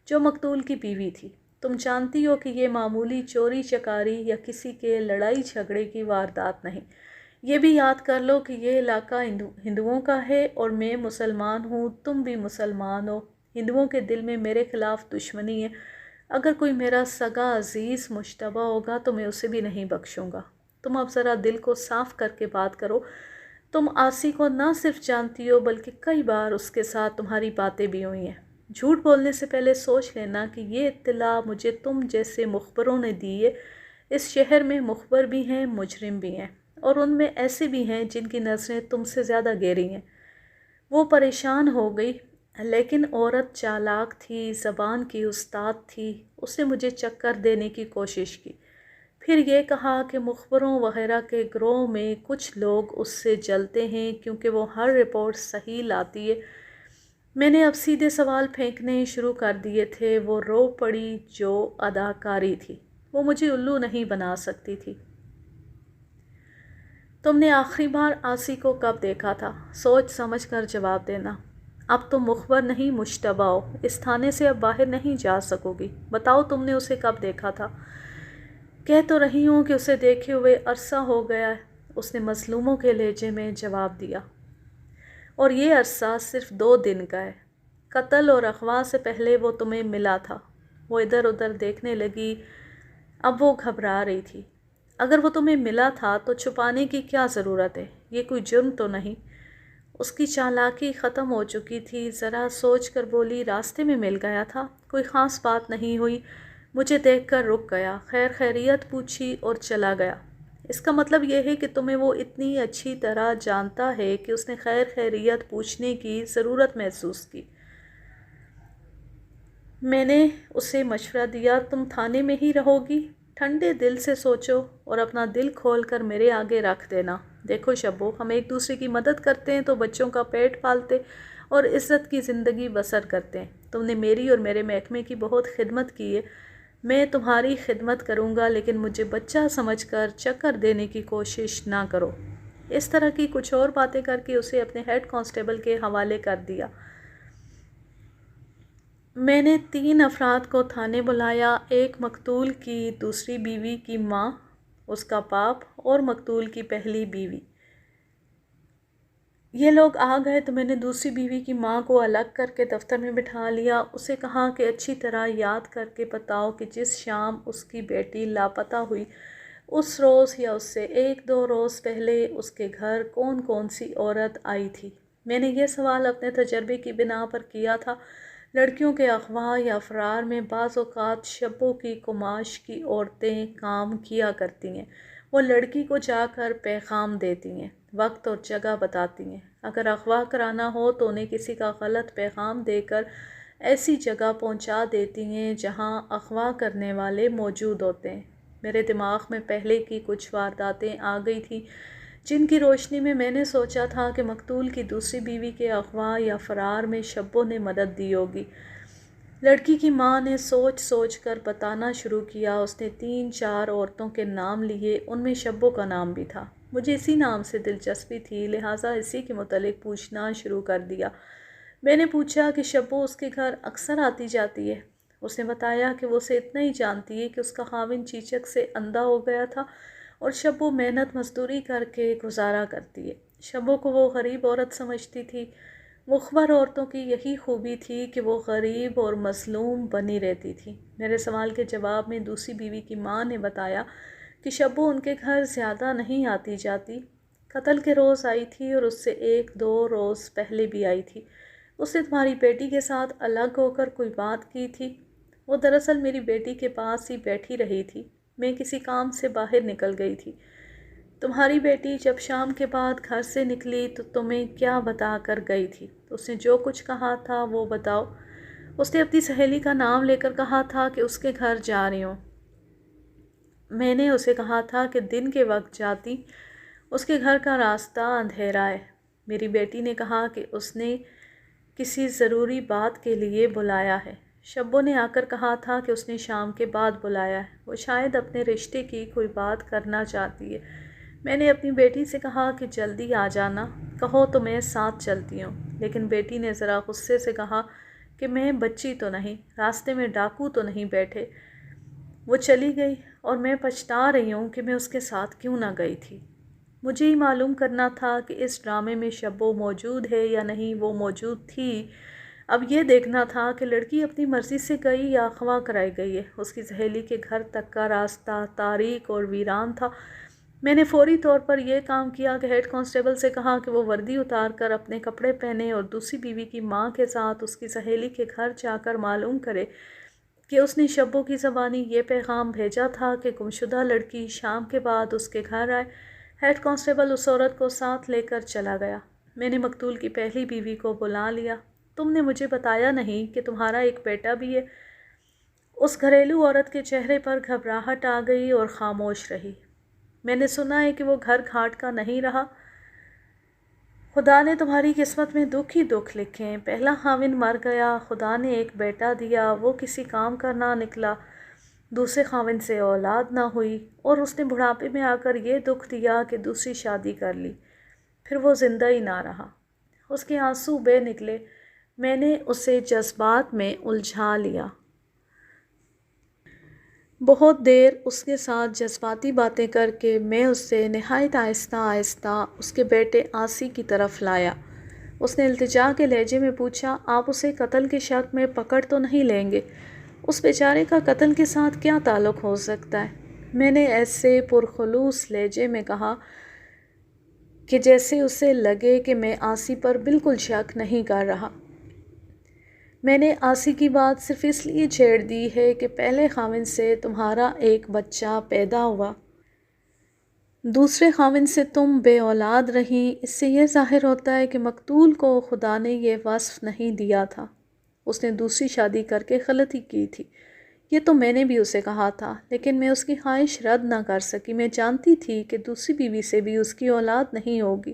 جو مقتول کی بیوی تھی۔ تم جانتی ہو کہ یہ معمولی چوری چکاری یا کسی کے لڑائی جھگڑے کی واردات نہیں۔ یہ بھی یاد کر لو کہ یہ علاقہ ہندوؤں کا ہے اور میں مسلمان ہوں، تم بھی مسلمان ہو۔ ہندوؤں کے دل میں میرے خلاف دشمنی ہے۔ اگر کوئی میرا سگا عزیز مشتبہ ہوگا تو میں اسے بھی نہیں بخشوں گا۔ تم اب ذرا دل کو صاف کر کے بات کرو۔ تم آسی کو نہ صرف جانتی ہو بلکہ کئی بار اس کے ساتھ تمہاری باتیں بھی ہوئی ہیں۔ جھوٹ بولنے سے پہلے سوچ لینا کہ یہ اطلاع مجھے تم جیسے مخبروں نے دی ہے۔ اس شہر میں مخبر بھی ہیں، مجرم بھی ہیں، اور ان میں ایسے بھی ہیں جن کی نظریں تم سے زیادہ گہری ہیں۔ وہ پریشان ہو گئی، لیکن عورت چالاک تھی، زبان کی استاد تھی۔ اس نے مجھے چکر دینے کی کوشش کی، پھر یہ کہا کہ مخبروں وغیرہ کے گروہ میں کچھ لوگ اس سے جلتے ہیں کیونکہ وہ ہر رپورٹ صحیح لاتی ہے۔ میں نے اب سیدھے سوال پھینکنے شروع کر دیے تھے۔ وہ رو پڑی۔ جو اداکاری تھی، وہ مجھے الو نہیں بنا سکتی تھی۔ تم نے آخری بار آسی کو کب دیکھا تھا؟ سوچ سمجھ کر جواب دینا۔ اب تم مخبر نہیں، مشتبہ ہو۔ اس تھانے سے اب باہر نہیں جا سکو گی۔ بتاؤ تم نے اسے کب دیکھا تھا؟ کہہ تو رہی ہوں کہ اسے دیکھے ہوئے عرصہ ہو گیا ہے، اس نے مظلوموں کے لہجے میں جواب دیا، اور یہ عرصہ صرف 2 دن کا ہے۔ قتل اور اغوا سے پہلے وہ تمہیں ملا تھا۔ وہ ادھر ادھر دیکھنے لگی۔ اب وہ گھبرا رہی تھی۔ اگر وہ تمہیں ملا تھا تو چھپانے کی کیا ضرورت ہے؟ یہ کوئی جرم تو نہیں؟ اس کی چالاکی ختم ہو چکی تھی۔ ذرا سوچ کر بولی، راستے میں مل گیا تھا، کوئی خاص بات نہیں ہوئی، مجھے دیکھ کر رک گیا، خیر خیریت پوچھی اور چلا گیا۔ اس کا مطلب یہ ہے کہ تمہیں وہ اتنی اچھی طرح جانتا ہے کہ اس نے خیر خیریت پوچھنے کی ضرورت محسوس کی۔ میں نے اسے مشورہ دیا، تم تھانے میں ہی رہو گی؟ ٹھنڈے دل سے سوچو اور اپنا دل کھول کر میرے آگے رکھ دینا۔ دیکھو شبو، ہم ایک دوسرے کی مدد کرتے ہیں تو بچوں کا پیٹ پالتے اور عزت کی زندگی بسر کرتے ہیں۔ تم نے میری اور میرے محکمے کی بہت خدمت کی ہے، میں تمہاری خدمت کروں گا، لیکن مجھے بچہ سمجھ کر چکر دینے کی کوشش نہ کرو۔ اس طرح کی کچھ اور باتیں کر کے اسے اپنے ہیڈ کانسٹیبل کے حوالے کر دیا۔ میں نے 3 افراد کو تھانے بلایا، ایک مقتول کی دوسری بیوی کی ماں، اس کا باپ اور مقتول کی پہلی بیوی۔ یہ لوگ آ گئے تو میں نے دوسری بیوی کی ماں کو الگ کر کے دفتر میں بٹھا لیا۔ اسے کہا کہ اچھی طرح یاد کر کے بتاؤ کہ جس شام اس کی بیٹی لاپتہ ہوئی، اس روز یا اس سے 1-2 روز پہلے اس کے گھر کون کون سی عورت آئی تھی؟ میں نے یہ سوال اپنے تجربے کی بنا پر کیا تھا۔ لڑکیوں کے اغوا یا فرار میں بعض اوقات شبوں کی کماش کی عورتیں کام کیا کرتی ہیں۔ وہ لڑکی کو جا کر پیغام دیتی ہیں، وقت اور جگہ بتاتی ہیں۔ اگر اغوا کرانا ہو تو انہیں کسی کا غلط پیغام دے کر ایسی جگہ پہنچا دیتی ہیں جہاں اغوا کرنے والے موجود ہوتے ہیں۔ میرے دماغ میں پہلے کی کچھ وارداتیں آ گئی تھیں جن کی روشنی میں نے سوچا تھا کہ مقتول کی دوسری بیوی کے اغوا یا فرار میں شبو نے مدد دی ہوگی۔ لڑکی کی ماں نے سوچ سوچ کر بتانا شروع کیا۔ اس نے 3-4 عورتوں کے نام لیے، ان میں شبو کا نام بھی تھا۔ مجھے اسی نام سے دلچسپی تھی، لہٰذا اسی کے متعلق پوچھنا شروع کر دیا۔ میں نے پوچھا کہ شبو اس کے گھر اکثر آتی جاتی ہے؟ اس نے بتایا کہ وہ اسے اتنا ہی جانتی ہے کہ اس کا خاوند چیچک سے اندھا ہو گیا تھا اور شبو محنت مزدوری کر کے گزارا کرتی ہے۔ شبو کو وہ غریب عورت سمجھتی تھی۔ مخبر عورتوں کی یہی خوبی تھی کہ وہ غریب اور مظلوم بنی رہتی تھی۔ میرے سوال کے جواب میں دوسری بیوی کی ماں نے بتایا کہ شبو ان کے گھر زیادہ نہیں آتی جاتی، قتل کے روز آئی تھی اور اس سے 1-2 روز پہلے بھی آئی تھی۔ اس نے تمہاری بیٹی کے ساتھ الگ ہو کر کوئی بات کی تھی؟ وہ دراصل میری بیٹی کے پاس ہی بیٹھی رہی تھی، میں کسی کام سے باہر نکل گئی تھی۔ تمہاری بیٹی جب شام کے بعد گھر سے نکلی تو تمہیں کیا بتا کر گئی تھی؟ اس نے جو کچھ کہا تھا وہ بتاؤ۔ اس نے اپنی سہیلی کا نام لے کر کہا تھا کہ اس کے گھر جا رہی ہوں۔ میں نے اسے کہا تھا کہ دن کے وقت جاتی، اس کے گھر کا راستہ اندھیرا ہے۔ میری بیٹی نے کہا کہ اس نے کسی ضروری بات کے لیے بلایا ہے۔ شبو نے آ کر کہا تھا کہ اس نے شام کے بعد بلایا ہے، وہ شاید اپنے رشتے کی کوئی بات کرنا چاہتی ہے۔ میں نے اپنی بیٹی سے کہا کہ جلدی آ جانا، کہو تو میں ساتھ چلتی ہوں، لیکن بیٹی نے ذرا غصے سے کہا کہ میں بچی تو نہیں، راستے میں ڈاکو تو نہیں بیٹھے۔ وہ چلی گئی اور میں پچھتا رہی ہوں کہ میں اس کے ساتھ کیوں نہ گئی تھی۔ مجھے ہی معلوم کرنا تھا کہ اس ڈرامے میں شبو موجود ہے یا نہیں۔ وہ موجود تھی، اب یہ دیکھنا تھا کہ لڑکی اپنی مرضی سے گئی یا اغوا کرائی گئی ہے۔ اس کی سہیلی کے گھر تک کا راستہ تاریک اور ویران تھا۔ میں نے فوری طور پر یہ کام کیا کہ ہیڈ کانسٹیبل سے کہا کہ وہ وردی اتار کر اپنے کپڑے پہنے اور دوسری بیوی کی ماں کے ساتھ اس کی سہیلی کے گھر جا کر معلوم کرے کہ اس نے شبو کی زبانی یہ پیغام بھیجا تھا کہ گمشدہ لڑکی شام کے بعد اس کے گھر آئے۔ ہیڈ کانسٹیبل اس عورت کو ساتھ لے کر چلا گیا۔ میں نے مقتول کی پہلی بیوی کو بلا لیا۔ تم نے مجھے بتایا نہیں کہ تمہارا ایک بیٹا بھی ہے؟ اس گھریلو عورت کے چہرے پر گھبراہٹ آ گئی اور خاموش رہی۔ میں نے سنا ہے کہ وہ گھر گھاٹ کا نہیں رہا۔ خدا نے تمہاری قسمت میں دکھ ہی دکھ لکھے ہیں۔ پہلا خاوند مر گیا، خدا نے ایک بیٹا دیا، وہ کسی کام کا نہ نکلا، دوسرے خاوند سے اولاد نہ ہوئی، اور اس نے بڑھاپے میں آ کر یہ دکھ دیا کہ دوسری شادی کر لی، پھر وہ زندہ ہی نہ رہا۔ اس کے آنسو بہہ نکلے۔ میں نے اسے جذبات میں الجھا لیا۔ بہت دیر اس کے ساتھ جذباتی باتیں کر کے میں اسے نہایت آہستہ آہستہ اس کے بیٹے آسی کی طرف لایا۔ اس نے التجا کے لہجے میں پوچھا، آپ اسے قتل کے شک میں پکڑ تو نہیں لیں گے؟ اس بیچارے کا قتل کے ساتھ کیا تعلق ہو سکتا ہے؟ میں نے ایسے پرخلوص لہجے میں کہا کہ جیسے اسے لگے کہ میں آسی پر بالکل شک نہیں کر رہا۔ میں نے آسی کی بات صرف اس لیے چھیڑ دی ہے کہ پہلے خاوند سے تمہارا ایک بچہ پیدا ہوا، دوسرے خاوند سے تم بے اولاد رہیں، اس سے یہ ظاہر ہوتا ہے کہ مقتول کو خدا نے یہ وصف نہیں دیا تھا، اس نے دوسری شادی کر کے غلطی کی تھی۔ یہ تو میں نے بھی اسے کہا تھا، لیکن میں اس کی خواہش رد نہ کر سکی۔ میں جانتی تھی کہ دوسری بیوی سے بھی اس کی اولاد نہیں ہوگی۔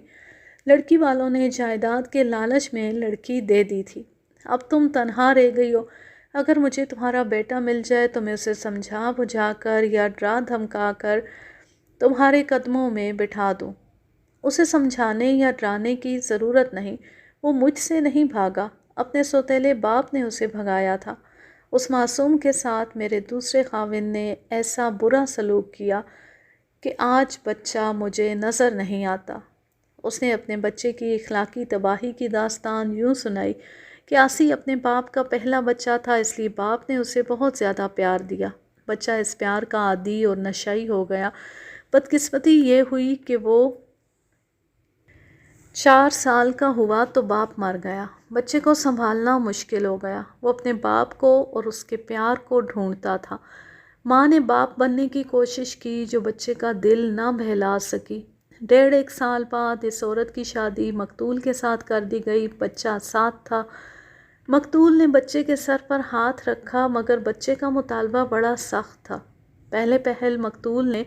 لڑکی والوں نے جائیداد کے لالچ میں لڑکی دے دی تھی۔ اب تم تنہا رہ گئی ہو۔ اگر مجھے تمہارا بیٹا مل جائے تو میں اسے سمجھا بجھا کر یا ڈرا دھمکا کر تمہارے قدموں میں بٹھا دوں۔ اسے سمجھانے یا ڈرانے کی ضرورت نہیں، وہ مجھ سے نہیں بھاگا، اپنے سوتیلے باپ نے اسے بھگایا تھا۔ اس معصوم کے ساتھ میرے دوسرے خاوند نے ایسا برا سلوک کیا کہ آج بچہ مجھے نظر نہیں آتا۔ اس نے اپنے بچے کی اخلاقی تباہی کی داستان یوں سنائی کہ آسی اپنے باپ کا پہلا بچہ تھا، اس لیے باپ نے اسے بہت زیادہ پیار دیا۔ بچہ اس پیار کا عادی اور نشئی ہو گیا۔ بدقسمتی یہ ہوئی کہ وہ 4 سال کا ہوا تو باپ مر گیا۔ بچے کو سنبھالنا مشکل ہو گیا۔ وہ اپنے باپ کو اور اس کے پیار کو ڈھونڈتا تھا۔ ماں نے باپ بننے کی کوشش کی جو بچے کا دل نہ بہلا سکی۔ 1.5 سال بعد اس عورت کی شادی مقتول کے ساتھ کر دی گئی۔ بچہ ساتھ تھا۔ مقتول نے بچے کے سر پر ہاتھ رکھا، مگر بچے کا مطالبہ بڑا سخت تھا۔ پہلے پہل مقتول نے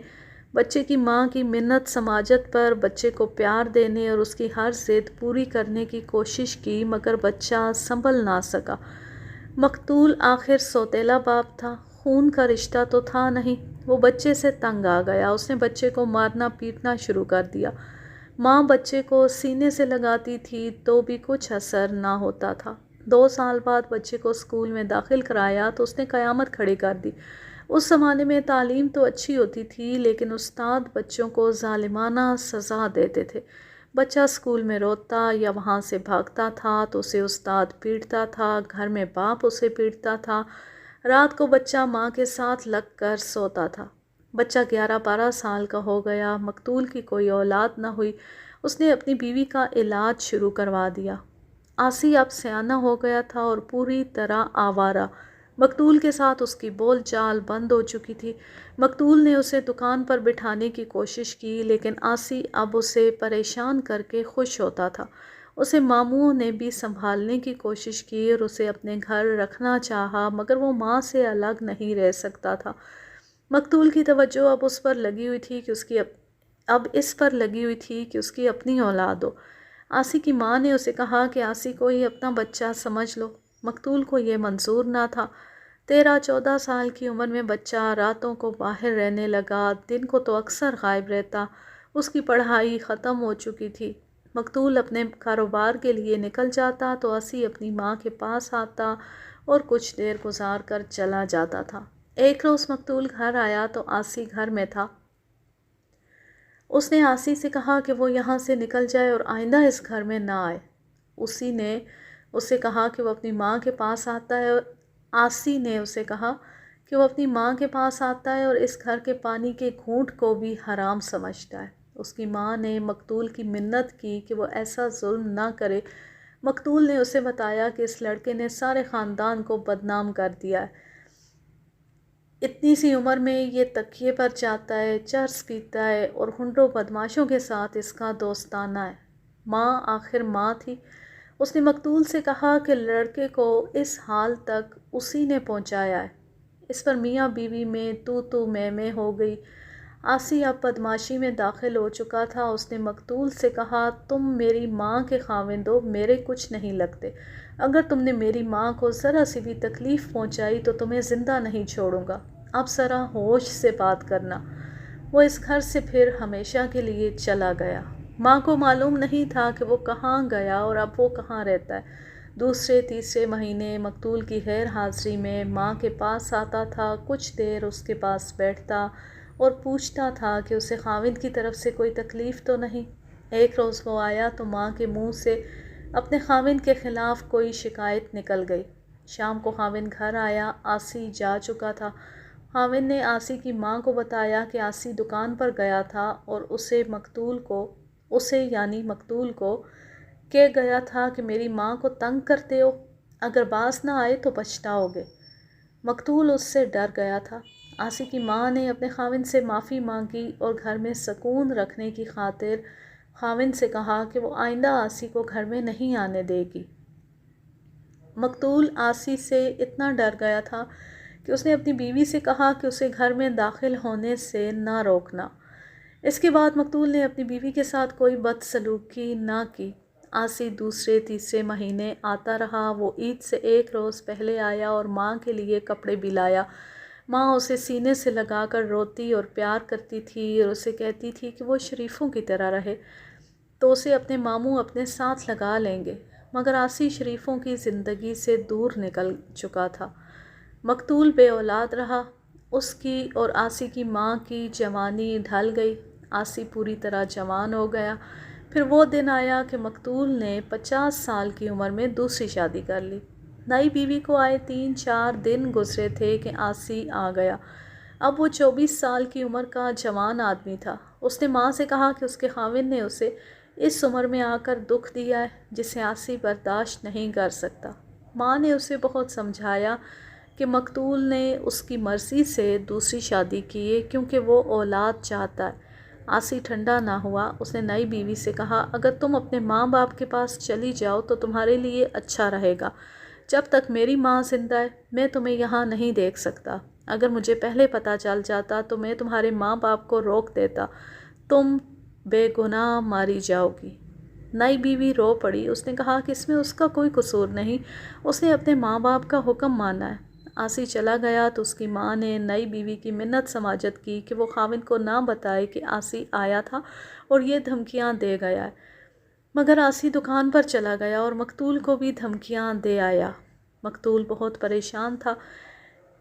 بچے کی ماں کی منت سماجت پر بچے کو پیار دینے اور اس کی ہر ضد پوری کرنے کی کوشش کی، مگر بچہ سنبھل نہ سکا۔ مقتول آخر سوتیلا باپ تھا، خون کا رشتہ تو تھا نہیں۔ وہ بچے سے تنگ آ گیا، اس نے بچے کو مارنا پیٹنا شروع کر دیا۔ ماں بچے کو سینے سے لگاتی تھی تو بھی کچھ اثر نہ ہوتا تھا۔ 2 سال بعد بچے کو اسکول میں داخل کرایا تو اس نے قیامت کھڑی کر دی۔ اس زمانے میں تعلیم تو اچھی ہوتی تھی، لیکن استاد بچوں کو ظالمانہ سزا دیتے تھے۔ بچہ اسکول میں روتا یا وہاں سے بھاگتا تھا تو اسے استاد پیٹتا تھا، گھر میں باپ اسے پیٹتا تھا۔ رات کو بچہ ماں کے ساتھ لگ کر سوتا تھا۔ بچہ 11-12 سال کا ہو گیا، مقتول کی کوئی اولاد نہ ہوئی۔ اس نے اپنی بیوی کا علاج شروع کروا دیا۔ آسی اب سیانہ ہو گیا تھا اور پوری طرح آوارہ۔ مقتول کے ساتھ اس کی بول چال بند ہو چکی تھی۔ مقتول نے اسے دکان پر بٹھانے کی کوشش کی، لیکن آسی اب اسے پریشان کر کے خوش ہوتا تھا۔ اسے ماموں نے بھی سنبھالنے کی کوشش کی اور اسے اپنے گھر رکھنا چاہا، مگر وہ ماں سے الگ نہیں رہ سکتا تھا۔ مقتول کی توجہ اب اس پر لگی ہوئی تھی کہ اس کی اپنی اولاد ہو۔ آسی کی ماں نے اسے کہا کہ آسی کو ہی اپنا بچہ سمجھ لو۔ مقتول کو یہ منظور نہ تھا۔ 13-14 سال کی عمر میں بچہ راتوں کو باہر رہنے لگا، دن کو تو اکثر غائب رہتا۔ اس کی پڑھائی ختم ہو چکی تھی۔ مقتول اپنے کاروبار کے لیے نکل جاتا تو آسی اپنی ماں کے پاس آتا اور کچھ دیر گزار کر چلا جاتا تھا۔ ایک روز مقتول گھر آیا تو آسی گھر میں تھا۔ اس نے آسی سے کہا کہ وہ یہاں سے نکل جائے اور آئندہ اس گھر میں نہ آئے۔ اسی نے اسے کہا کہ وہ اپنی ماں کے پاس آتا ہے اور اس گھر کے پانی کے گھونٹ کو بھی حرام سمجھتا ہے۔ اس کی ماں نے مقتول کی منت کی کہ وہ ایسا ظلم نہ کرے۔ مقتول نے اسے بتایا کہ اس لڑکے نے سارے خاندان کو بدنام کر دیا ہے۔ اتنی سی عمر میں یہ تکیے پر جاتا ہے، چرس پیتا ہے اور ہنڈوں بدماشوں کے ساتھ اس کا دوستانہ ہے۔ ماں آخر ماں تھی۔ اس نے مقتول سے کہا کہ لڑکے کو اس حال تک اسی نے پہنچایا ہے۔ اس پر میاں بیوی میں تو میں ہو گئی۔ آسی اب بدماشی میں داخل ہو چکا تھا۔ اس نے مقتول سے کہا، تم میری ماں کے خاوند ہو، میرے کچھ نہیں لگتے۔ اگر تم نے میری ماں کو ذرا سی بھی تکلیف پہنچائی تو تمہیں زندہ نہیں چھوڑوں گا۔ اب ذرا ہوش سے بات کرنا۔ وہ اس گھر سے پھر ہمیشہ کے لیے چلا گیا۔ ماں کو معلوم نہیں تھا کہ وہ کہاں گیا اور اب وہ کہاں رہتا ہے۔ 2-3 مہینے مقتول کی غیر حاضری میں ماں کے پاس آتا تھا، کچھ دیر اس کے پاس بیٹھتا اور پوچھتا تھا کہ اسے خاوند کی طرف سے کوئی تکلیف تو نہیں۔ ایک روز وہ آیا تو ماں کے منہ سے اپنے خاوند کے خلاف کوئی شکایت نکل گئی۔ شام کو خاوند گھر آیا، آسی جا چکا تھا۔ خاوند نے آسی کی ماں کو بتایا کہ آسی دکان پر گیا تھا اور اسے مقتول کو کہہ گیا تھا کہ میری ماں کو تنگ کرتے ہو، اگر باز نہ آئے تو پچھتاؤ گے۔ مقتول اس سے ڈر گیا تھا۔ آسی کی ماں نے اپنے خاوند سے معافی مانگی اور گھر میں سکون رکھنے کی خاطر خاوند سے کہا کہ وہ آئندہ آسی کو گھر میں نہیں آنے دے گی۔ مقتول آسی سے اتنا ڈر گیا تھا کہ اس نے اپنی بیوی سے کہا کہ اسے گھر میں داخل ہونے سے نہ روکنا۔ اس کے بعد مقتول نے اپنی بیوی کے ساتھ کوئی بدسلوکی نہ کی۔ آسی 2-3 مہینے آتا رہا۔ وہ عید سے ایک روز پہلے آیا اور ماں کے لیے کپڑے بھی لایا۔ ماں اسے سینے سے لگا کر روتی اور پیار کرتی تھی اور اسے کہتی تھی کہ وہ شریفوں کی طرح رہے تو اسے اپنے ماموں اپنے ساتھ لگا لیں گے، مگر آسی شریفوں کی زندگی سے دور نکل چکا تھا۔ مقتول بے اولاد رہا۔ اس کی اور آسی کی ماں کی جوانی ڈھل گئی۔ آسی پوری طرح جوان ہو گیا۔ پھر وہ دن آیا کہ مقتول نے 50 سال کی عمر میں دوسری شادی کر لی۔ نئی بیوی کو آئے 3-4 دن گزرے تھے کہ آسی آ گیا۔ اب وہ 24 سال کی عمر کا جوان آدمی تھا۔ اس نے ماں سے کہا کہ اس کے خاوند نے اسے اس عمر میں آ کر دکھ دیا ہے جسے آسی برداشت نہیں کر سکتا۔ ماں نے اسے بہت سمجھایا کہ مقتول نے اس کی مرضی سے دوسری شادی کی ہے کیونکہ وہ اولاد چاہتا ہے۔ آسی ٹھنڈا نہ ہوا۔ اس نے نئی بیوی سے کہا، اگر تم اپنے ماں باپ کے پاس چلی جاؤ تو تمہارے لیے اچھا رہے گا۔ جب تک میری ماں زندہ ہے میں تمہیں یہاں نہیں دیکھ سکتا۔ اگر مجھے پہلے پتہ چل جاتا تو میں تمہارے ماں باپ کو روک دیتا، تم بے گناہ ماری جاؤ گی۔ نئی بیوی رو پڑی۔ اس نے کہا کہ اس میں اس کا کوئی قصور نہیں، اس نے اپنے ماں باپ کا حکم مانا ہے۔ آسی چلا گیا تو اس کی ماں نے نئی بیوی کی منت سماجت کی کہ وہ خاوند کو نہ بتائے کہ آسی آیا تھا اور یہ دھمکیاں دے گیا ہے، مگر آسی دکان پر چلا گیا اور مقتول کو بھی دھمکیاں دے آیا۔ مقتول بہت پریشان تھا۔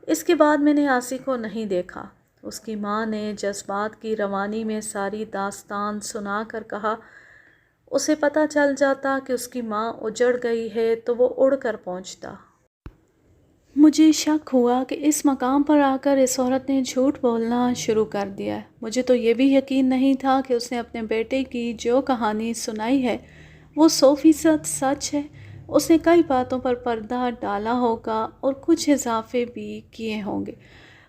اس کے بعد میں نے آسی کو نہیں دیکھا۔ اس کی ماں نے جذبات کی روانی میں ساری داستان سنا کر کہا، اسے پتہ چل جاتا کہ اس کی ماں اجڑ گئی ہے تو وہ اڑ کر پہنچتا۔ مجھے شک ہوا کہ اس مقام پر آ کر اس عورت نے جھوٹ بولنا شروع کر دیا ہے۔ مجھے تو یہ بھی یقین نہیں تھا کہ اس نے اپنے بیٹے کی جو کہانی سنائی ہے وہ 100% سچ ہے۔ اس نے کئی باتوں پر پردہ ڈالا ہوگا اور کچھ اضافے بھی کیے ہوں گے۔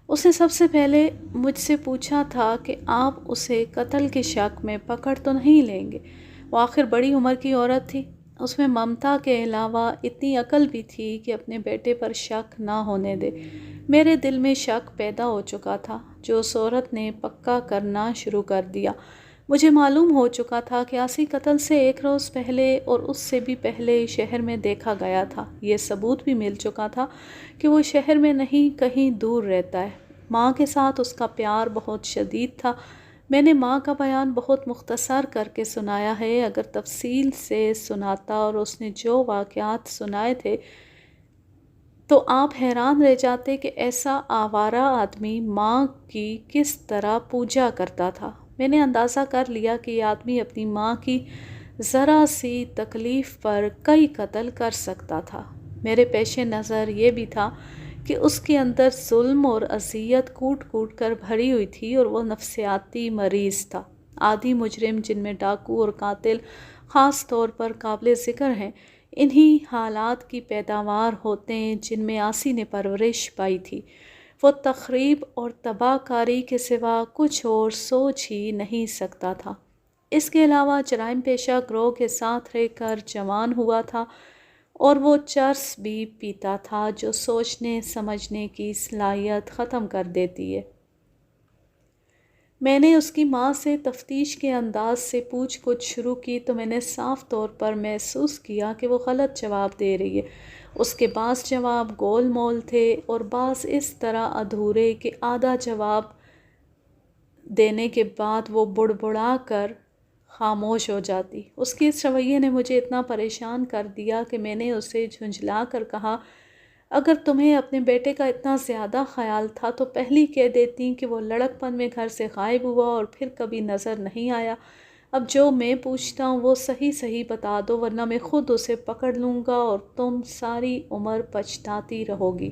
اس نے سب سے پہلے مجھ سے پوچھا تھا کہ آپ اسے قتل کے شک میں پکڑ تو نہیں لیں گے؟ وہ آخر بڑی عمر کی عورت تھی۔ اس میں ممتا کے علاوہ اتنی عقل بھی تھی کہ اپنے بیٹے پر شک نہ ہونے دے۔ میرے دل میں شک پیدا ہو چکا تھا جو اس عورت نے پکا کرنا شروع کر دیا۔ مجھے معلوم ہو چکا تھا کہ آسی قتل سے 1 روز پہلے اور اس سے بھی پہلے شہر میں دیکھا گیا تھا۔ یہ ثبوت بھی مل چکا تھا کہ وہ شہر میں نہیں کہیں دور رہتا ہے۔ ماں کے ساتھ اس کا پیار بہت شدید تھا۔ میں نے ماں کا بیان بہت مختصر کر کے سنایا ہے۔ اگر تفصیل سے سناتا اور اس نے جو واقعات سنائے تھے تو آپ حیران رہ جاتے کہ ایسا آوارہ آدمی ماں کی کس طرح پوجا کرتا تھا۔ میں نے اندازہ کر لیا کہ یہ آدمی اپنی ماں کی ذرا سی تکلیف پر کئی قتل کر سکتا تھا۔ میرے پیش نظر یہ بھی تھا کہ اس کے اندر ظلم اور اذیت کوٹ کوٹ کر بھری ہوئی تھی اور وہ نفسیاتی مریض تھا۔ عادی مجرم جن میں ڈاکو اور قاتل خاص طور پر قابل ذکر ہیں، انہی حالات کی پیداوار ہوتے ہیں جن میں آسی نے پرورش پائی تھی۔ وہ تخریب اور تباہ کاری کے سوا کچھ اور سوچ ہی نہیں سکتا تھا۔ اس کے علاوہ جرائم پیشہ گروہ کے ساتھ رہ کر جوان ہوا تھا اور وہ چرس بھی پیتا تھا جو سوچنے سمجھنے کی صلاحیت ختم کر دیتی ہے۔ میں نے اس کی ماں سے تفتیش کے انداز سے پوچھ گچھ شروع کی تو میں نے صاف طور پر محسوس کیا کہ وہ غلط جواب دے رہی ہے۔ اس کے بعض جواب گول مول تھے اور بعض اس طرح ادھورے کہ آدھا جواب دینے کے بعد وہ بڑبڑا کر خاموش ہو جاتی۔ اس کے اس رویے نے مجھے اتنا پریشان کر دیا کہ میں نے اسے جھنجھلا کر کہا، اگر تمہیں اپنے بیٹے کا اتنا زیادہ خیال تھا تو پہلی کہہ دیتی کہ وہ لڑک پن میں گھر سے غائب ہوا اور پھر کبھی نظر نہیں آیا۔ اب جو میں پوچھتا ہوں وہ صحیح صحیح بتا دو ورنہ میں خود اسے پکڑ لوں گا اور تم ساری عمر پچھتاتی رہو گی۔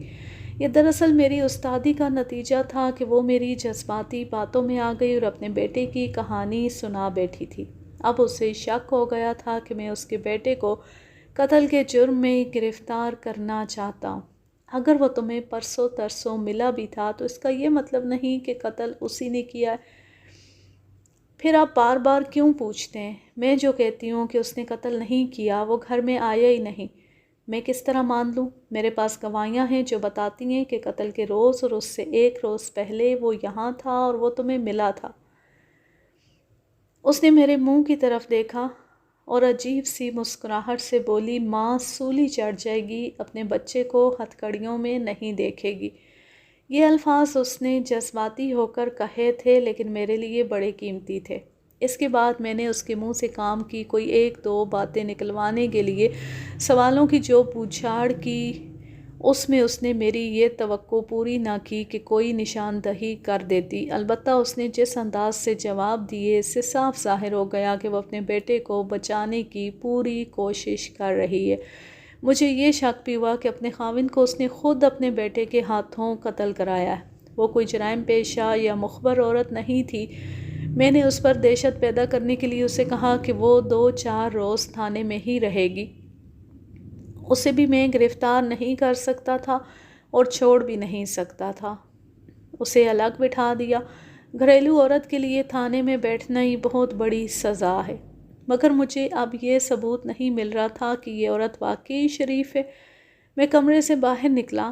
یہ دراصل میری استادی کا نتیجہ تھا کہ وہ میری جذباتی باتوں میں آ گئی اور اپنے بیٹے کی کہانی سنا بیٹھی تھی۔ اب اسے شک ہو گیا تھا کہ میں اس کے بیٹے کو قتل کے جرم میں گرفتار کرنا چاہتا ہوں۔ اگر وہ تمہیں پرسوں ترسوں ملا بھی تھا تو اس کا یہ مطلب نہیں کہ قتل اسی نے کیا ہے۔ پھر آپ بار بار کیوں پوچھتے ہیں؟ میں جو کہتی ہوں کہ اس نے قتل نہیں کیا، وہ گھر میں آیا ہی نہیں، میں کس طرح مان لوں؟ میرے پاس گواہیاں ہیں جو بتاتی ہیں کہ قتل کے روز اور اس سے 1 روز پہلے وہ یہاں تھا اور وہ تمہیں ملا تھا۔ اس نے میرے منہ کی طرف دیکھا اور عجیب سی مسکراہٹ سے بولی، ماں سولی چڑھ جائے گی، اپنے بچے کو ہتھکڑیوں میں نہیں دیکھے گی۔ یہ الفاظ اس نے جذباتی ہو کر کہے تھے لیکن میرے لیے بڑے قیمتی تھے۔ اس کے بعد میں نے اس کے منہ سے کام کی کوئی 1-2 باتیں نکلوانے کے لیے سوالوں کی جو پوچھاڑ کی، اس میں اس نے میری یہ توقع پوری نہ کی کہ کوئی نشاندہی کر دیتی۔ البتہ اس نے جس انداز سے جواب دیے اس سے صاف ظاہر ہو گیا کہ وہ اپنے بیٹے کو بچانے کی پوری کوشش کر رہی ہے۔ مجھے یہ شک بھی ہوا کہ اپنے خاوند کو اس نے خود اپنے بیٹے کے ہاتھوں قتل کرایا ہے۔ وہ کوئی جرائم پیشہ یا مخبر عورت نہیں تھی۔ میں نے اس پر دہشت پیدا کرنے کے لیے اسے کہا کہ وہ 2-4 روز تھانے میں ہی رہے گی۔ اسے بھی میں گرفتار نہیں کر سکتا تھا اور چھوڑ بھی نہیں سکتا تھا۔ اسے الگ بٹھا دیا۔ گھریلو عورت کے لیے تھانے میں بیٹھنا ہی بہت بڑی سزا ہے، مگر مجھے اب یہ ثبوت نہیں مل رہا تھا کہ یہ عورت واقعی شریف ہے۔ میں کمرے سے باہر نکلا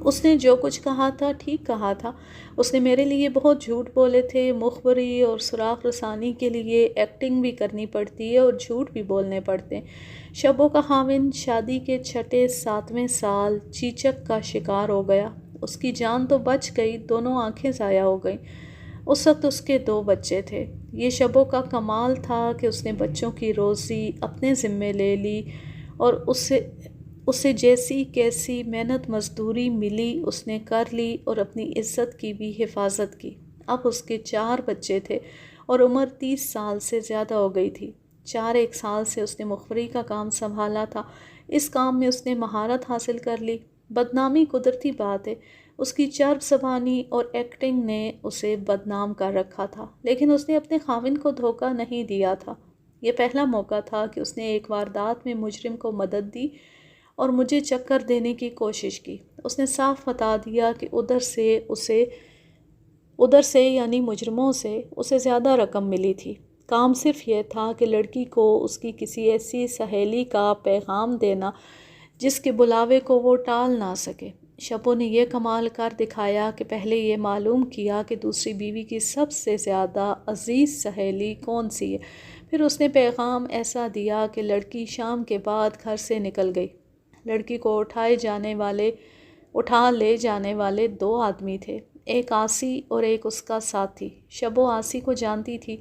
اس نے جو کچھ کہا تھا ٹھیک کہا تھا۔ اس نے میرے لیے بہت جھوٹ بولے تھے۔ مخبری اور سراغ رسانی کے لیے ایکٹنگ بھی کرنی پڑتی ہے اور جھوٹ بھی بولنے پڑتے ہیں۔ شبو کا خاوند شادی کے چھٹے 7ویں سال چیچک کا شکار ہو گیا۔ اس کی جان تو بچ گئی، دونوں آنکھیں ضائع ہو گئیں۔ اس وقت اس کے 2 بچے تھے۔ یہ شبو کا کمال تھا کہ اس نے بچوں کی روزی اپنے ذمے لے لی اور اسے جیسی کیسی محنت مزدوری ملی اس نے کر لی اور اپنی عزت کی بھی حفاظت کی۔ اب اس کے 4 بچے تھے اور عمر 30 سال سے زیادہ ہو گئی تھی۔ 4 سال سے اس نے مخبری کا کام سنبھالا تھا۔ اس کام میں اس نے مہارت حاصل کر لی۔ بدنامی قدرتی بات ہے۔ اس کی چرب زبانی اور ایکٹنگ نے اسے بدنام کر رکھا تھا، لیکن اس نے اپنے خاوند کو دھوکہ نہیں دیا تھا۔ یہ پہلا موقع تھا کہ اس نے ایک واردات میں مجرم کو مدد دی اور مجھے چکر دینے کی کوشش کی۔ اس نے صاف بتا دیا کہ ادھر سے یعنی مجرموں سے اسے زیادہ رقم ملی تھی۔ کام صرف یہ تھا کہ لڑکی کو اس کی کسی ایسی سہیلی کا پیغام دینا جس کے بلاوے کو وہ ٹال نہ سکے۔ شبو نے یہ کمال کر دکھایا کہ پہلے یہ معلوم کیا کہ دوسری بیوی کی سب سے زیادہ عزیز سہیلی کون سی ہے۔ پھر اس نے پیغام ایسا دیا کہ لڑکی شام کے بعد گھر سے نکل گئی۔ لڑکی کو اٹھا لے جانے والے 2 آدمی تھے، ایک آسی اور ایک اس کا ساتھی۔ شبو آسی کو جانتی تھی۔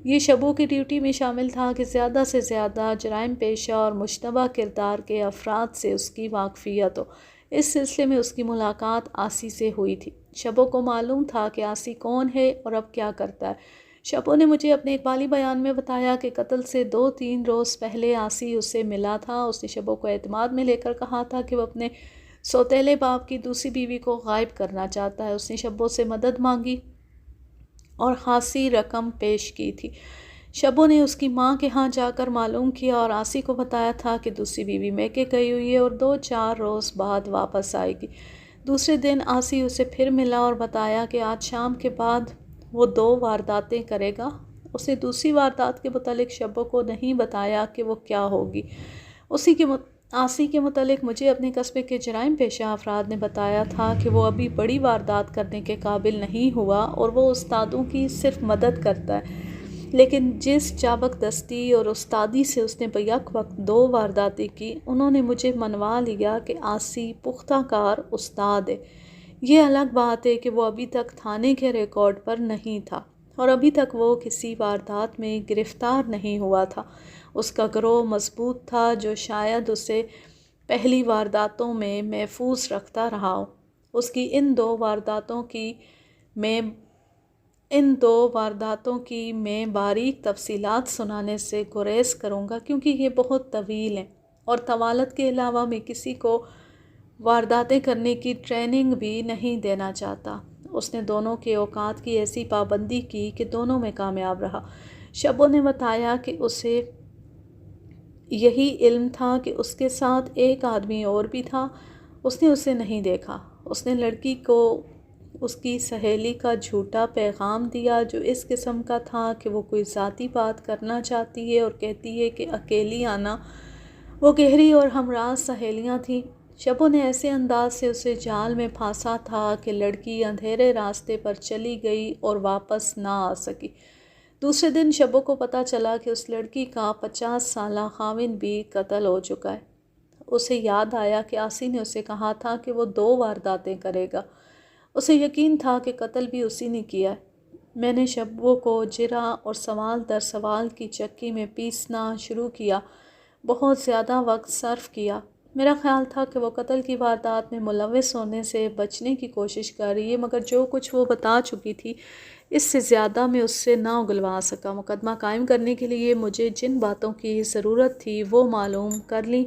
یہ شبو کی ڈیوٹی میں شامل تھا کہ زیادہ سے زیادہ جرائم پیشہ اور مشتبہ کردار کے افراد سے اس کی واقفیت ہو۔ اس سلسلے میں اس کی ملاقات آسی سے ہوئی تھی۔ شبو کو معلوم تھا کہ آسی کون ہے اور اب کیا کرتا ہے۔ شبو نے مجھے اپنے اقبالی بیان میں بتایا کہ قتل سے 2-3 روز پہلے آسی اس سے ملا تھا۔ اس نے شبو کو اعتماد میں لے کر کہا تھا کہ وہ اپنے سوتیلے باپ کی دوسری بیوی کو غائب کرنا چاہتا ہے۔ اس نے شبو سے مدد مانگی اور خاصی رقم پیش کی تھی۔ شبو نے اس کی ماں کے ہاں جا کر معلوم کیا اور آسی کو بتایا تھا کہ دوسری بیوی میکے گئی ہوئی ہے اور 2-4 روز بعد واپس آئے گی۔ دوسرے دن آسی اسے پھر ملا اور بتایا کہ آج شام کے بعد وہ 2 وارداتیں کرے گا۔ اس نے دوسری واردات کے متعلق شبو کو نہیں بتایا کہ وہ کیا ہوگی۔ آسی کے متعلق مجھے اپنے قصبے کے جرائم پیشہ افراد نے بتایا تھا کہ وہ ابھی بڑی واردات کرنے کے قابل نہیں ہوا اور وہ استادوں کی صرف مدد کرتا ہے، لیکن جس چابک دستی اور استادی سے اس نے بیک وقت 2 وارداتیں کی، انہوں نے مجھے منوا لیا کہ آسی پختہ کار استاد ہے۔ یہ الگ بات ہے کہ وہ ابھی تک تھانے کے ریکارڈ پر نہیں تھا اور ابھی تک وہ کسی واردات میں گرفتار نہیں ہوا تھا۔ اس کا گروہ مضبوط تھا جو شاید اسے پہلی وارداتوں میں محفوظ رکھتا رہا ہو۔ اس کی ان 2 وارداتوں کی میں باریک تفصیلات سنانے سے گریز کروں گا کیونکہ یہ بہت طویل ہیں اور طوالت کے علاوہ میں کسی کو وارداتیں کرنے کی ٹریننگ بھی نہیں دینا چاہتا۔ اس نے دونوں کے اوقات کی ایسی پابندی کی کہ دونوں میں کامیاب رہا۔ شبو نے بتایا کہ اسے یہی علم تھا کہ اس کے ساتھ ایک آدمی اور بھی تھا۔ اس نے اسے نہیں دیکھا۔ اس نے لڑکی کو اس کی سہیلی کا جھوٹا پیغام دیا جو اس قسم کا تھا کہ وہ کوئی ذاتی بات کرنا چاہتی ہے اور کہتی ہے کہ اکیلی آنا۔ وہ گہری اور ہمراز سہیلیاں تھیں۔ شبو نے ایسے انداز سے اسے جال میں پھانسا تھا کہ لڑکی اندھیرے راستے پر چلی گئی اور واپس نہ آ سکی۔ دوسرے دن شبو کو پتہ چلا کہ اس لڑکی کا 50 سالہ خاوند بھی قتل ہو چکا ہے۔ اسے یاد آیا کہ آسی نے اسے کہا تھا کہ وہ 2 وارداتیں کرے گا۔ اسے یقین تھا کہ قتل بھی اسی نے کیا ہے۔ میں نے شبو کو جرح اور سوال در سوال کی چکی میں پیسنا شروع کیا، بہت زیادہ وقت صرف کیا۔ میرا خیال تھا کہ وہ قتل کی واردات میں ملوث ہونے سے بچنے کی کوشش کر رہی ہے، مگر جو کچھ وہ بتا چکی تھی اس سے زیادہ میں اس سے نہ اگلوا سکا۔ مقدمہ قائم کرنے کے لیے مجھے جن باتوں کی ضرورت تھی وہ معلوم کر لیں۔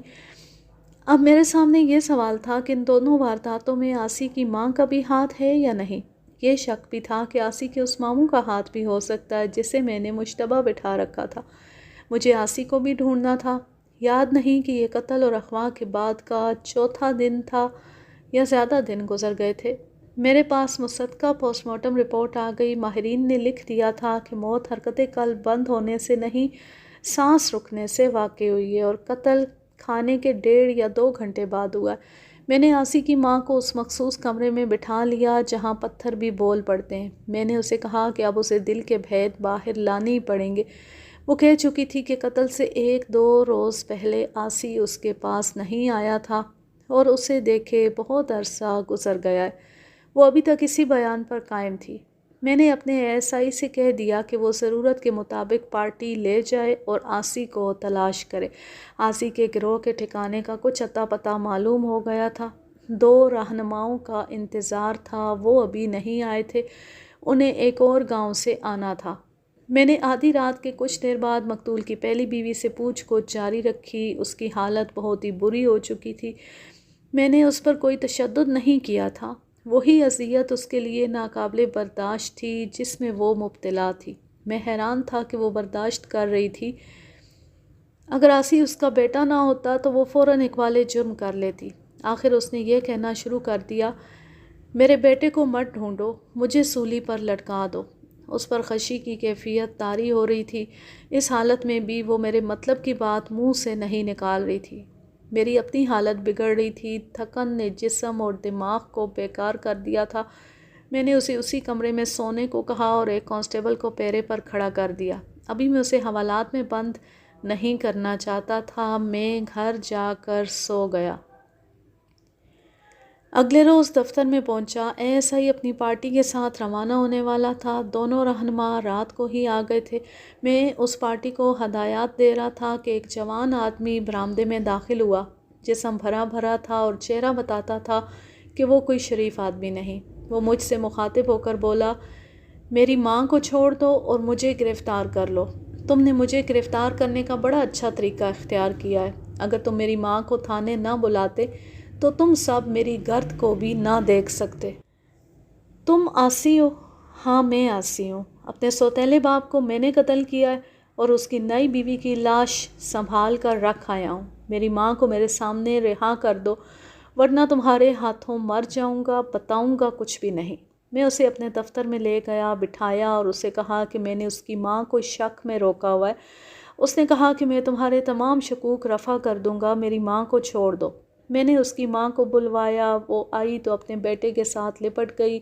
اب میرے سامنے یہ سوال تھا کہ ان دونوں وارداتوں میں آسی کی ماں کا بھی ہاتھ ہے یا نہیں۔ یہ شک بھی تھا کہ آسی کے اس ماموں کا ہاتھ بھی ہو سکتا ہے جسے میں نے مشتبہ بٹھا رکھا تھا۔ مجھے آسی کو بھی ڈھونڈنا تھا۔ یاد نہیں کہ یہ قتل اور اغوا کے بعد کا 4تھا دن تھا یا زیادہ دن گزر گئے تھے۔ میرے پاس مصدقہ پوسٹ مارٹم رپورٹ آ گئی۔ ماہرین نے لکھ دیا تھا کہ موت حرکت قلب بند ہونے سے نہیں، سانس رکنے سے واقع ہوئی ہے اور قتل کھانے کے 1.5 یا 2 گھنٹے بعد ہوا ہے۔ میں نے آسی کی ماں کو اس مخصوص کمرے میں بٹھا لیا جہاں پتھر بھی بول پڑتے ہیں۔ میں نے اسے کہا کہ اب اسے دل کے بھید باہر لانے ہی پڑیں گے۔ وہ کہہ چکی تھی کہ قتل سے 1-2 روز پہلے آسی اس کے پاس نہیں آیا تھا اور اسے دیکھے بہت عرصہ گزر گیا ہے۔ وہ ابھی تک اسی بیان پر قائم تھی۔ میں نے اپنے ASI سے کہہ دیا کہ وہ ضرورت کے مطابق پارٹی لے جائے اور آسی کو تلاش کرے۔ آسی کے گروہ کے ٹھکانے کا کچھ اتا پتہ معلوم ہو گیا تھا۔ 2 رہنماؤں کا انتظار تھا، وہ ابھی نہیں آئے تھے، انہیں ایک اور گاؤں سے آنا تھا۔ میں نے آدھی رات کے کچھ دیر بعد مقتول کی پہلی بیوی سے پوچھ گچھ جاری رکھی۔ اس کی حالت بہت ہی بری ہو چکی تھی۔ میں نے اس پر کوئی تشدد نہیں کیا تھا۔ وہی اذیت اس کے لیے ناقابل برداشت تھی جس میں وہ مبتلا تھی۔ میں حیران تھا کہ وہ برداشت کر رہی تھی۔ اگر آسی اس کا بیٹا نہ ہوتا تو وہ فوراً اقبال جرم کر لیتی۔ آخر اس نے یہ کہنا شروع کر دیا، میرے بیٹے کو مت ڈھونڈو، مجھے سولی پر لٹکا دو۔ اس پر خشی کی کیفیت طاری ہو رہی تھی۔ اس حالت میں بھی وہ میرے مطلب کی بات منہ سے نہیں نکال رہی تھی۔ میری اپنی حالت بگڑ رہی تھی۔ تھکن نے جسم اور دماغ کو بیکار کر دیا تھا۔ میں نے اسے اسی کمرے میں سونے کو کہا اور ایک کانسٹیبل کو پیرے پر کھڑا کر دیا۔ ابھی میں اسے حوالات میں بند نہیں کرنا چاہتا تھا۔ میں گھر جا کر سو گیا۔ اگلے روز دفتر میں پہنچا۔ ASI اپنی پارٹی کے ساتھ روانہ ہونے والا تھا۔ دونوں رہنما رات کو ہی آ گئے تھے۔ میں اس پارٹی کو ہدایات دے رہا تھا کہ ایک جوان آدمی برآمدے میں داخل ہوا۔ جسم بھرا بھرا تھا اور چہرہ بتاتا تھا کہ وہ کوئی شریف آدمی نہیں۔ وہ مجھ سے مخاطب ہو کر بولا، میری ماں کو چھوڑ دو اور مجھے گرفتار کر لو۔ تم نے مجھے گرفتار کرنے کا بڑا اچھا طریقہ اختیار کیا ہے۔ اگر تم میری ماں کو تھانے نہ بلاتے تو تم سب میری گرد کو بھی نہ دیکھ سکتے۔ تم آسی ہو؟ ہاں میں آسی ہوں۔ اپنے سوتیلے باپ کو میں نے قتل کیا ہے اور اس کی نئی بیوی کی لاش سنبھال کر رکھ آیا ہوں۔ میری ماں کو میرے سامنے رہا کر دو ورنہ تمہارے ہاتھوں مر جاؤں گا۔ بتاؤں گا کچھ بھی نہیں۔ میں اسے اپنے دفتر میں لے گیا، بٹھایا اور اسے کہا کہ میں نے اس کی ماں کو شک میں روکا ہوا ہے۔ اس نے کہا کہ میں تمہارے تمام شکوک رفع کر دوں گا، میری ماں کو چھوڑ دو۔ میں نے اس کی ماں کو بلوایا، وہ آئی تو اپنے بیٹے کے ساتھ لپٹ گئی۔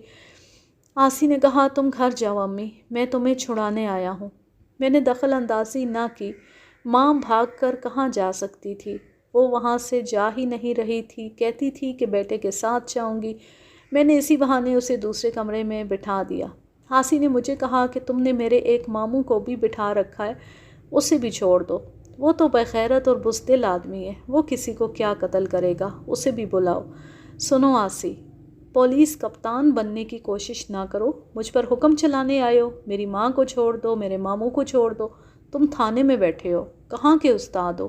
آسی نے کہا، تم گھر جاؤ امی، میں تمہیں چھڑانے آیا ہوں۔ میں نے دخل اندازی نہ کی۔ ماں بھاگ کر کہاں جا سکتی تھی؟ وہ وہاں سے جا ہی نہیں رہی تھی، کہتی تھی کہ بیٹے کے ساتھ جاؤں گی۔ میں نے اسی بہانے اسے دوسرے کمرے میں بٹھا دیا۔ آسی نے مجھے کہا کہ تم نے میرے ایک ماموں کو بھی بٹھا رکھا ہے، اسے بھی چھوڑ دو۔ وہ تو بغیرت اور بزدل آدمی ہے، وہ کسی کو کیا قتل کرے گا، اسے بھی بلاؤ۔ سنو آسی، پولیس کپتان بننے کی کوشش نہ کرو، مجھ پر حکم چلانے آئے ہو۔ میری ماں کو چھوڑ دو، میرے ماموں کو چھوڑ دو۔ تم تھانے میں بیٹھے ہو، کہاں کے استاد ہو؟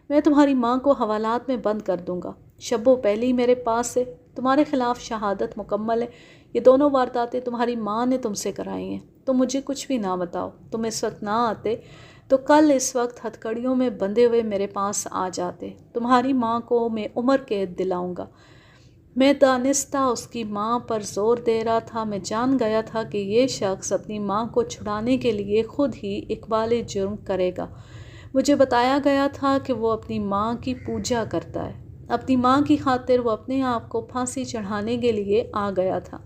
میں تمہاری ماں کو حوالات میں بند کر دوں گا۔ شبو پہلی میرے پاس ہے، تمہارے خلاف شہادت مکمل ہے۔ یہ دونوں وارداتیں تمہاری ماں نے تم سے کرائی ہیں۔ تم مجھے کچھ بھی نہ بتاؤ۔ تم اس وقت نہ آتے تو کل اس وقت ہتھکڑیوں میں بندھے ہوئے میرے پاس آ جاتے۔ تمہاری ماں کو میں عمر قید دلاؤں گا۔ میں دانستہ اس کی ماں پر زور دے رہا تھا۔ میں جان گیا تھا کہ یہ شخص اپنی ماں کو چھڑانے کے لیے خود ہی اقبال جرم کرے گا۔ مجھے بتایا گیا تھا کہ وہ اپنی ماں کی پوجا کرتا ہے۔ اپنی ماں کی خاطر وہ اپنے آپ کو پھانسی چڑھانے کے لیے آ گیا تھا۔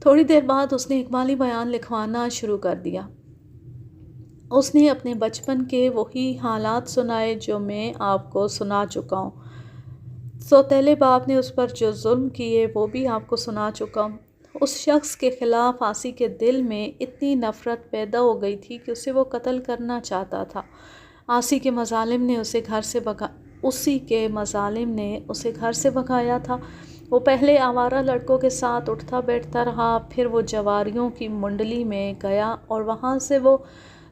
تھوڑی دیر بعد اس نے اقبالی بیان لکھوانا شروع کر دیا۔ اس نے اپنے بچپن کے وہی حالات سنائے جو میں آپ کو سنا چکا ہوں۔ سوتیلے باپ نے اس پر جو ظلم کیے وہ بھی آپ کو سنا چکا ہوں۔ اس شخص کے خلاف آسی کے دل میں اتنی نفرت پیدا ہو گئی تھی کہ اسے وہ قتل کرنا چاہتا تھا۔ آسی کے مظالم نے اسے گھر سے بھگایا تھا۔ وہ پہلے آوارہ لڑکوں کے ساتھ اٹھتا بیٹھتا رہا، پھر وہ جواریوں کی منڈلی میں گیا اور وہاں سے وہ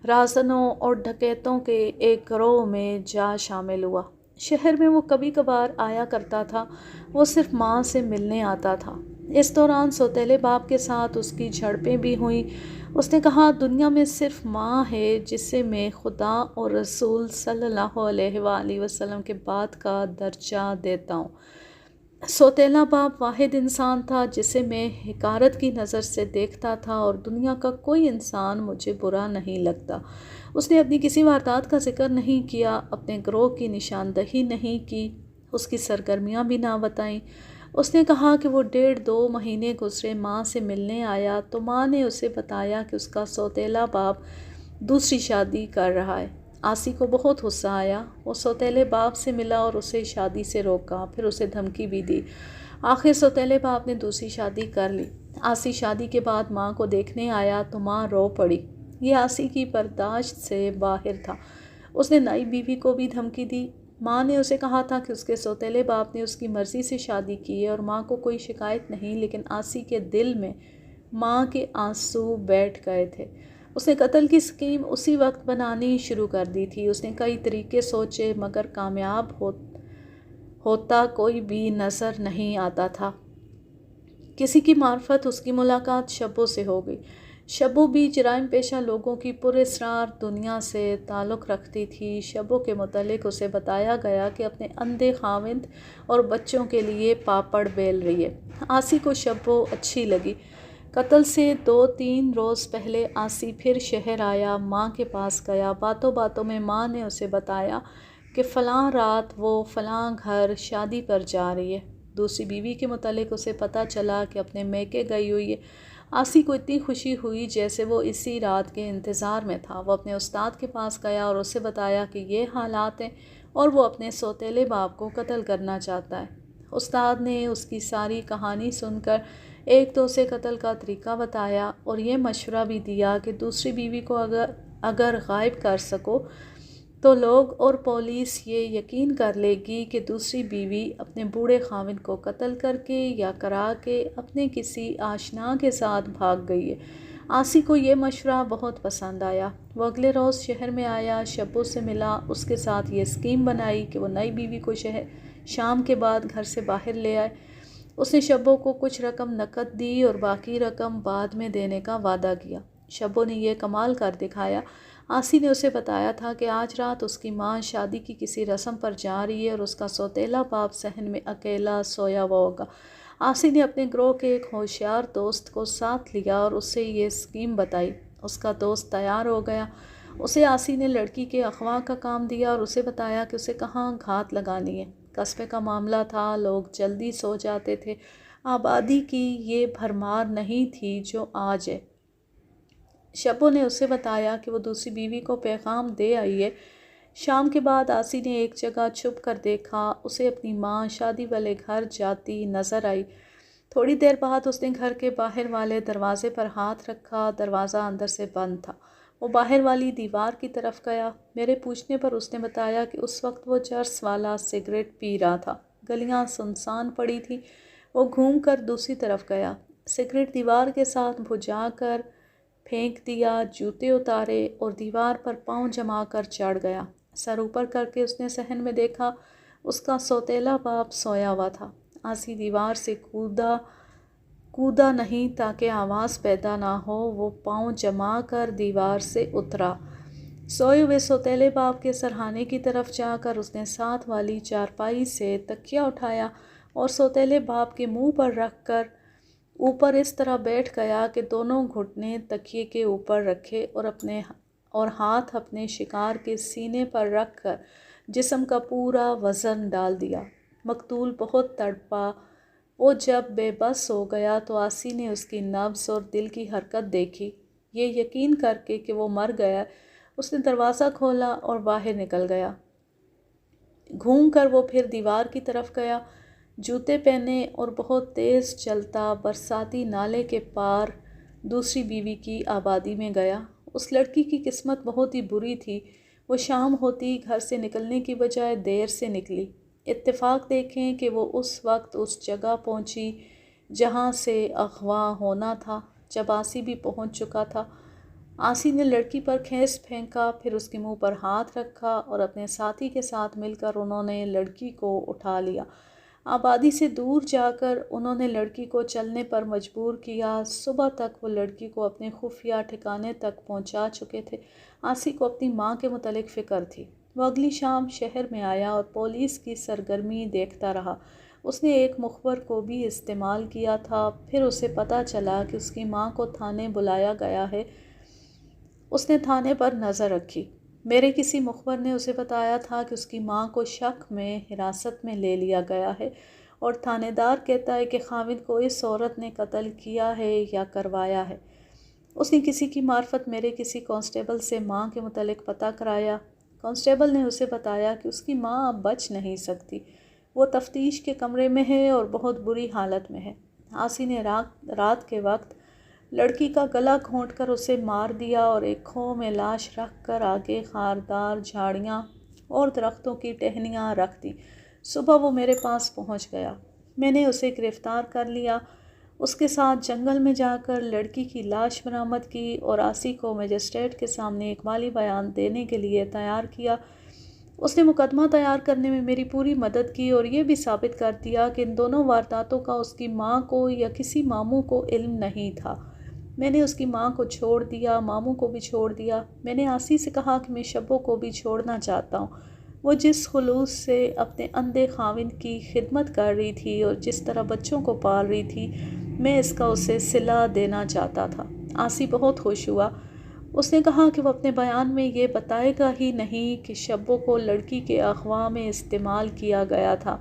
رازنوں اور ڈکیتوں کے ایک گروہ میں جا شامل ہوا۔ شہر میں وہ کبھی کبھار آیا کرتا تھا، وہ صرف ماں سے ملنے آتا تھا۔ اس دوران سوتیلے باپ کے ساتھ اس کی جھڑپیں بھی ہوئیں۔ اس نے کہا، دنیا میں صرف ماں ہے جسے میں خدا اور رسول صلی اللہ علیہ وآلہ وسلم کے بعد کا درجہ دیتا ہوں۔ سوتیلا باپ واحد انسان تھا جسے میں حقارت کی نظر سے دیکھتا تھا اور دنیا کا کوئی انسان مجھے برا نہیں لگتا۔ اس نے اپنی کسی واردات کا ذکر نہیں کیا، اپنے گروہ کی نشاندہی نہیں کی، اس کی سرگرمیاں بھی نہ بتائیں۔ اس نے کہا کہ وہ 1.5-2 مہینے گزرے ماں سے ملنے آیا تو ماں نے اسے بتایا کہ اس کا سوتیلا باپ دوسری شادی کر رہا ہے۔ آسی کو بہت غصہ آیا، وہ سوتیلے باپ سے ملا اور اسے شادی سے روکا، پھر اسے دھمکی بھی دی۔ آخر سوتیلے باپ نے دوسری شادی کر لی۔ آسی شادی کے بعد ماں کو دیکھنے آیا تو ماں رو پڑی۔ یہ آسی کی برداشت سے باہر تھا۔ اس نے نئی بیوی کو بھی دھمکی دی۔ ماں نے اسے کہا تھا کہ اس کے سوتیلے باپ نے اس کی مرضی سے شادی کی ہے اور ماں کو کوئی شکایت نہیں، لیکن آسی کے دل میں ماں کے آنسو بیٹھ گئے تھے۔ اس نے قتل کی اسکیم اسی وقت بنانی شروع کر دی تھی۔ اس نے کئی طریقے سوچے مگر کامیاب ہوتا کوئی بھی نظر نہیں آتا تھا۔ کسی کی معرفت اس کی ملاقات شبو سے ہو گئی۔ شبو بھی جرائم پیشہ لوگوں کی پراسرار دنیا سے تعلق رکھتی تھی۔ شبو کے متعلق اسے بتایا گیا کہ اپنے اندھے خاوند اور بچوں کے لیے پاپڑ بیل رہی ہے۔ آسی کو شبو اچھی لگی۔ قتل سے 2-3 روز پہلے آسی پھر شہر آیا، ماں کے پاس گیا۔ باتوں باتوں میں ماں نے اسے بتایا کہ فلاں رات وہ فلاں گھر شادی پر جا رہی ہے۔ دوسری بیوی کے متعلق اسے پتہ چلا کہ اپنے میکے گئی ہوئی ہے۔ آسی کو اتنی خوشی ہوئی جیسے وہ اسی رات کے انتظار میں تھا۔ وہ اپنے استاد کے پاس گیا اور اسے بتایا کہ یہ حالات ہیں اور وہ اپنے سوتیلے باپ کو قتل کرنا چاہتا ہے۔ استاد نے اس کی ساری کہانی سن کر ایک تو اسے قتل کا طریقہ بتایا اور یہ مشورہ بھی دیا کہ دوسری بیوی کو اگر غائب کر سکو تو لوگ اور پولیس یہ یقین کر لے گی کہ دوسری بیوی اپنے بوڑھے خاوند کو قتل کر کے یا کرا کے اپنے کسی آشنا کے ساتھ بھاگ گئی ہے۔ آسی کو یہ مشورہ بہت پسند آیا۔ وہ اگلے روز شہر میں آیا، شبو سے ملا، اس کے ساتھ یہ اسکیم بنائی کہ وہ نئی بیوی کو شام کے بعد گھر سے باہر لے آئے۔ اس نے شبو کو کچھ رقم نقد دی اور باقی رقم بعد میں دینے کا وعدہ کیا۔ شبو نے یہ کمال کر دکھایا۔ آسی نے اسے بتایا تھا کہ آج رات اس کی ماں شادی کی کسی رسم پر جا رہی ہے اور اس کا سوتیلا باپ صحن میں اکیلا سویا ہوا ہوگا۔ آسی نے اپنے گروہ کے ایک ہوشیار دوست کو ساتھ لیا اور اسے یہ اسکیم بتائی۔ اس کا دوست تیار ہو گیا۔ اسے آسی نے لڑکی کے اغوا کا کام دیا اور اسے بتایا کہ اسے کہاں گھات لگانی ہے۔ قصبے کا معاملہ تھا، لوگ جلدی سو جاتے تھے، آبادی کی یہ بھرمار نہیں تھی جو آج ہے۔ شبو نے اسے بتایا کہ وہ دوسری بیوی کو پیغام دے آئی ہے۔ شام کے بعد آسی نے ایک جگہ چھپ کر دیکھا، اسے اپنی ماں شادی والے گھر جاتی نظر آئی۔ تھوڑی دیر بعد اس نے گھر کے باہر والے دروازے پر ہاتھ رکھا، دروازہ اندر سے بند تھا۔ وہ باہر والی دیوار کی طرف گیا۔ میرے پوچھنے پر اس نے بتایا کہ اس وقت وہ چرس والا سگریٹ پی رہا تھا۔ گلیاں سنسان پڑی تھیں۔ وہ گھوم کر دوسری طرف گیا، سگریٹ دیوار کے ساتھ بجھا کر پھینک دیا، جوتے اتارے اور دیوار پر پاؤں جما کر چڑھ گیا۔ سر اوپر کر کے اس نے صحن میں دیکھا، اس کا سوتیلا باپ سویا ہوا تھا۔ آسی دیوار سے کودا نہیں تاکہ آواز پیدا نہ ہو، وہ پاؤں جما کر دیوار سے اترا۔ سوئے ہوئے سوتیلے باپ کے سرہانے کی طرف جا کر اس نے ساتھ والی چارپائی سے تکیہ اٹھایا اور سوتیلے باپ کے منہ پر رکھ کر اوپر اس طرح بیٹھ گیا کہ دونوں گھٹنے تکیے کے اوپر رکھے اور ہاتھ اپنے شکار کے سینے پر رکھ کر جسم کا پورا وزن ڈال دیا۔ مقتول بہت تڑپا۔ وہ جب بے بس ہو گیا تو آسی نے اس کی نبض اور دل کی حرکت دیکھی۔ یہ یقین کر کے کہ وہ مر گیا، اس نے دروازہ کھولا اور باہر نکل گیا۔ گھوم کر وہ پھر دیوار کی طرف گیا، جوتے پہنے اور بہت تیز چلتا برساتی نالے کے پار دوسری بیوی کی آبادی میں گیا۔ اس لڑکی کی قسمت بہت ہی بری تھی۔ وہ شام ہوتی گھر سے نکلنے کی بجائے دیر سے نکلی۔ اتفاق دیکھیں کہ وہ اس وقت اس جگہ پہنچی جہاں سے اغوا ہونا تھا جب آسی بھی پہنچ چکا تھا۔ آسی نے لڑکی پر خیز پھینکا، پھر اس کے منہ پر ہاتھ رکھا اور اپنے ساتھی کے ساتھ مل کر انہوں نے لڑکی کو اٹھا لیا۔ آبادی سے دور جا کر انہوں نے لڑکی کو چلنے پر مجبور کیا۔ صبح تک وہ لڑکی کو اپنے خفیہ ٹھکانے تک پہنچا چکے تھے۔ آسی کو اپنی ماں کے متعلق فکر تھی۔ وہ اگلی شام شہر میں آیا اور پولیس کی سرگرمی دیکھتا رہا۔ اس نے ایک مخبر کو بھی استعمال کیا تھا۔ پھر اسے پتہ چلا کہ اس کی ماں کو تھانے بلایا گیا ہے۔ اس نے تھانے پر نظر رکھی۔ میرے کسی مخبر نے اسے بتایا تھا کہ اس کی ماں کو شک میں حراست میں لے لیا گیا ہے اور تھانے دار کہتا ہے کہ خاوند کو اس عورت نے قتل کیا ہے یا کروایا ہے۔ اس نے کسی کی معرفت میرے کسی کانسٹیبل سے ماں کے متعلق پتہ کرایا۔ کانسٹیبل نے اسے بتایا کہ اس کی ماں اب بچ نہیں سکتی، وہ تفتیش کے کمرے میں ہے اور بہت بری حالت میں ہے۔ آسی نے رات کے وقت لڑکی کا گلا گھونٹ کر اسے مار دیا اور ایک کھو میں لاش رکھ کر آگے خاردار جھاڑیاں اور درختوں کی ٹہنیاں رکھ دی۔ صبح وہ میرے پاس پہنچ گیا، میں نے اسے گرفتار کر لیا، اس کے ساتھ جنگل میں جا کر لڑکی کی لاش برآمد کی اور آسی کو مجسٹریٹ کے سامنے اقبالی بیان دینے کے لیے تیار کیا۔ اس نے مقدمہ تیار کرنے میں میری پوری مدد کی اور یہ بھی ثابت کر دیا کہ ان دونوں وارداتوں کا اس کی ماں کو یا کسی ماموں کو علم نہیں تھا۔ میں نے اس کی ماں کو چھوڑ دیا، ماموں کو بھی چھوڑ دیا۔ میں نے آسی سے کہا کہ میں شبو کو بھی چھوڑنا چاہتا ہوں۔ وہ جس خلوص سے اپنے اندھے خاوند کی خدمت کر رہی تھی اور جس طرح بچوں کو پال رہی تھی، میں اس کا اسے صلہ دینا چاہتا تھا۔ آسی بہت خوش ہوا۔ اس نے کہا کہ وہ اپنے بیان میں یہ بتائے گا ہی نہیں کہ شبو کو لڑکی کے اغوا میں استعمال کیا گیا تھا،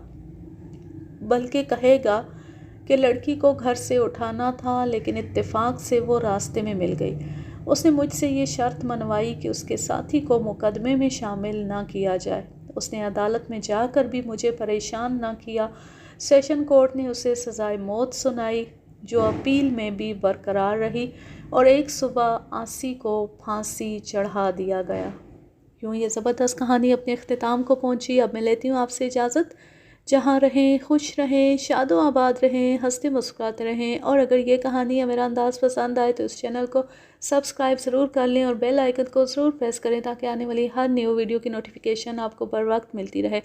بلکہ کہے گا کہ لڑکی کو گھر سے اٹھانا تھا لیکن اتفاق سے وہ راستے میں مل گئی۔ اس نے مجھ سے یہ شرط منوائی کہ اس کے ساتھی کو مقدمے میں شامل نہ کیا جائے۔ اس نے عدالت میں جا کر بھی مجھے پریشان نہ کیا۔ سیشن کورٹ نے اسے سزائے موت سنائی جو اپیل میں بھی برقرار رہی اور ایک صبح آسی کو پھانسی چڑھا دیا گیا۔ یوں یہ زبردست کہانی اپنے اختتام کو پہنچی۔ اب میں لیتی ہوں آپ سے اجازت۔ جہاں رہیں خوش رہیں، شاد و آباد رہیں، ہنستے مسکراتے رہیں، اور اگر یہ کہانی یا میرا انداز پسند آئے تو اس چینل کو سبسکرائب ضرور کر لیں اور بیل آئیکن کو ضرور پریس کریں تاکہ آنے والی ہر نیو ویڈیو کی نوٹیفیکیشن آپ کو بر وقت ملتی رہے۔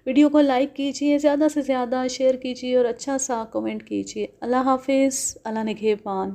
ویڈیو کو لائک کیجئے، زیادہ سے زیادہ شیئر کیجئے اور اچھا سا کمنٹ کیجئے۔ اللہ حافظ، اللہ نگہبان۔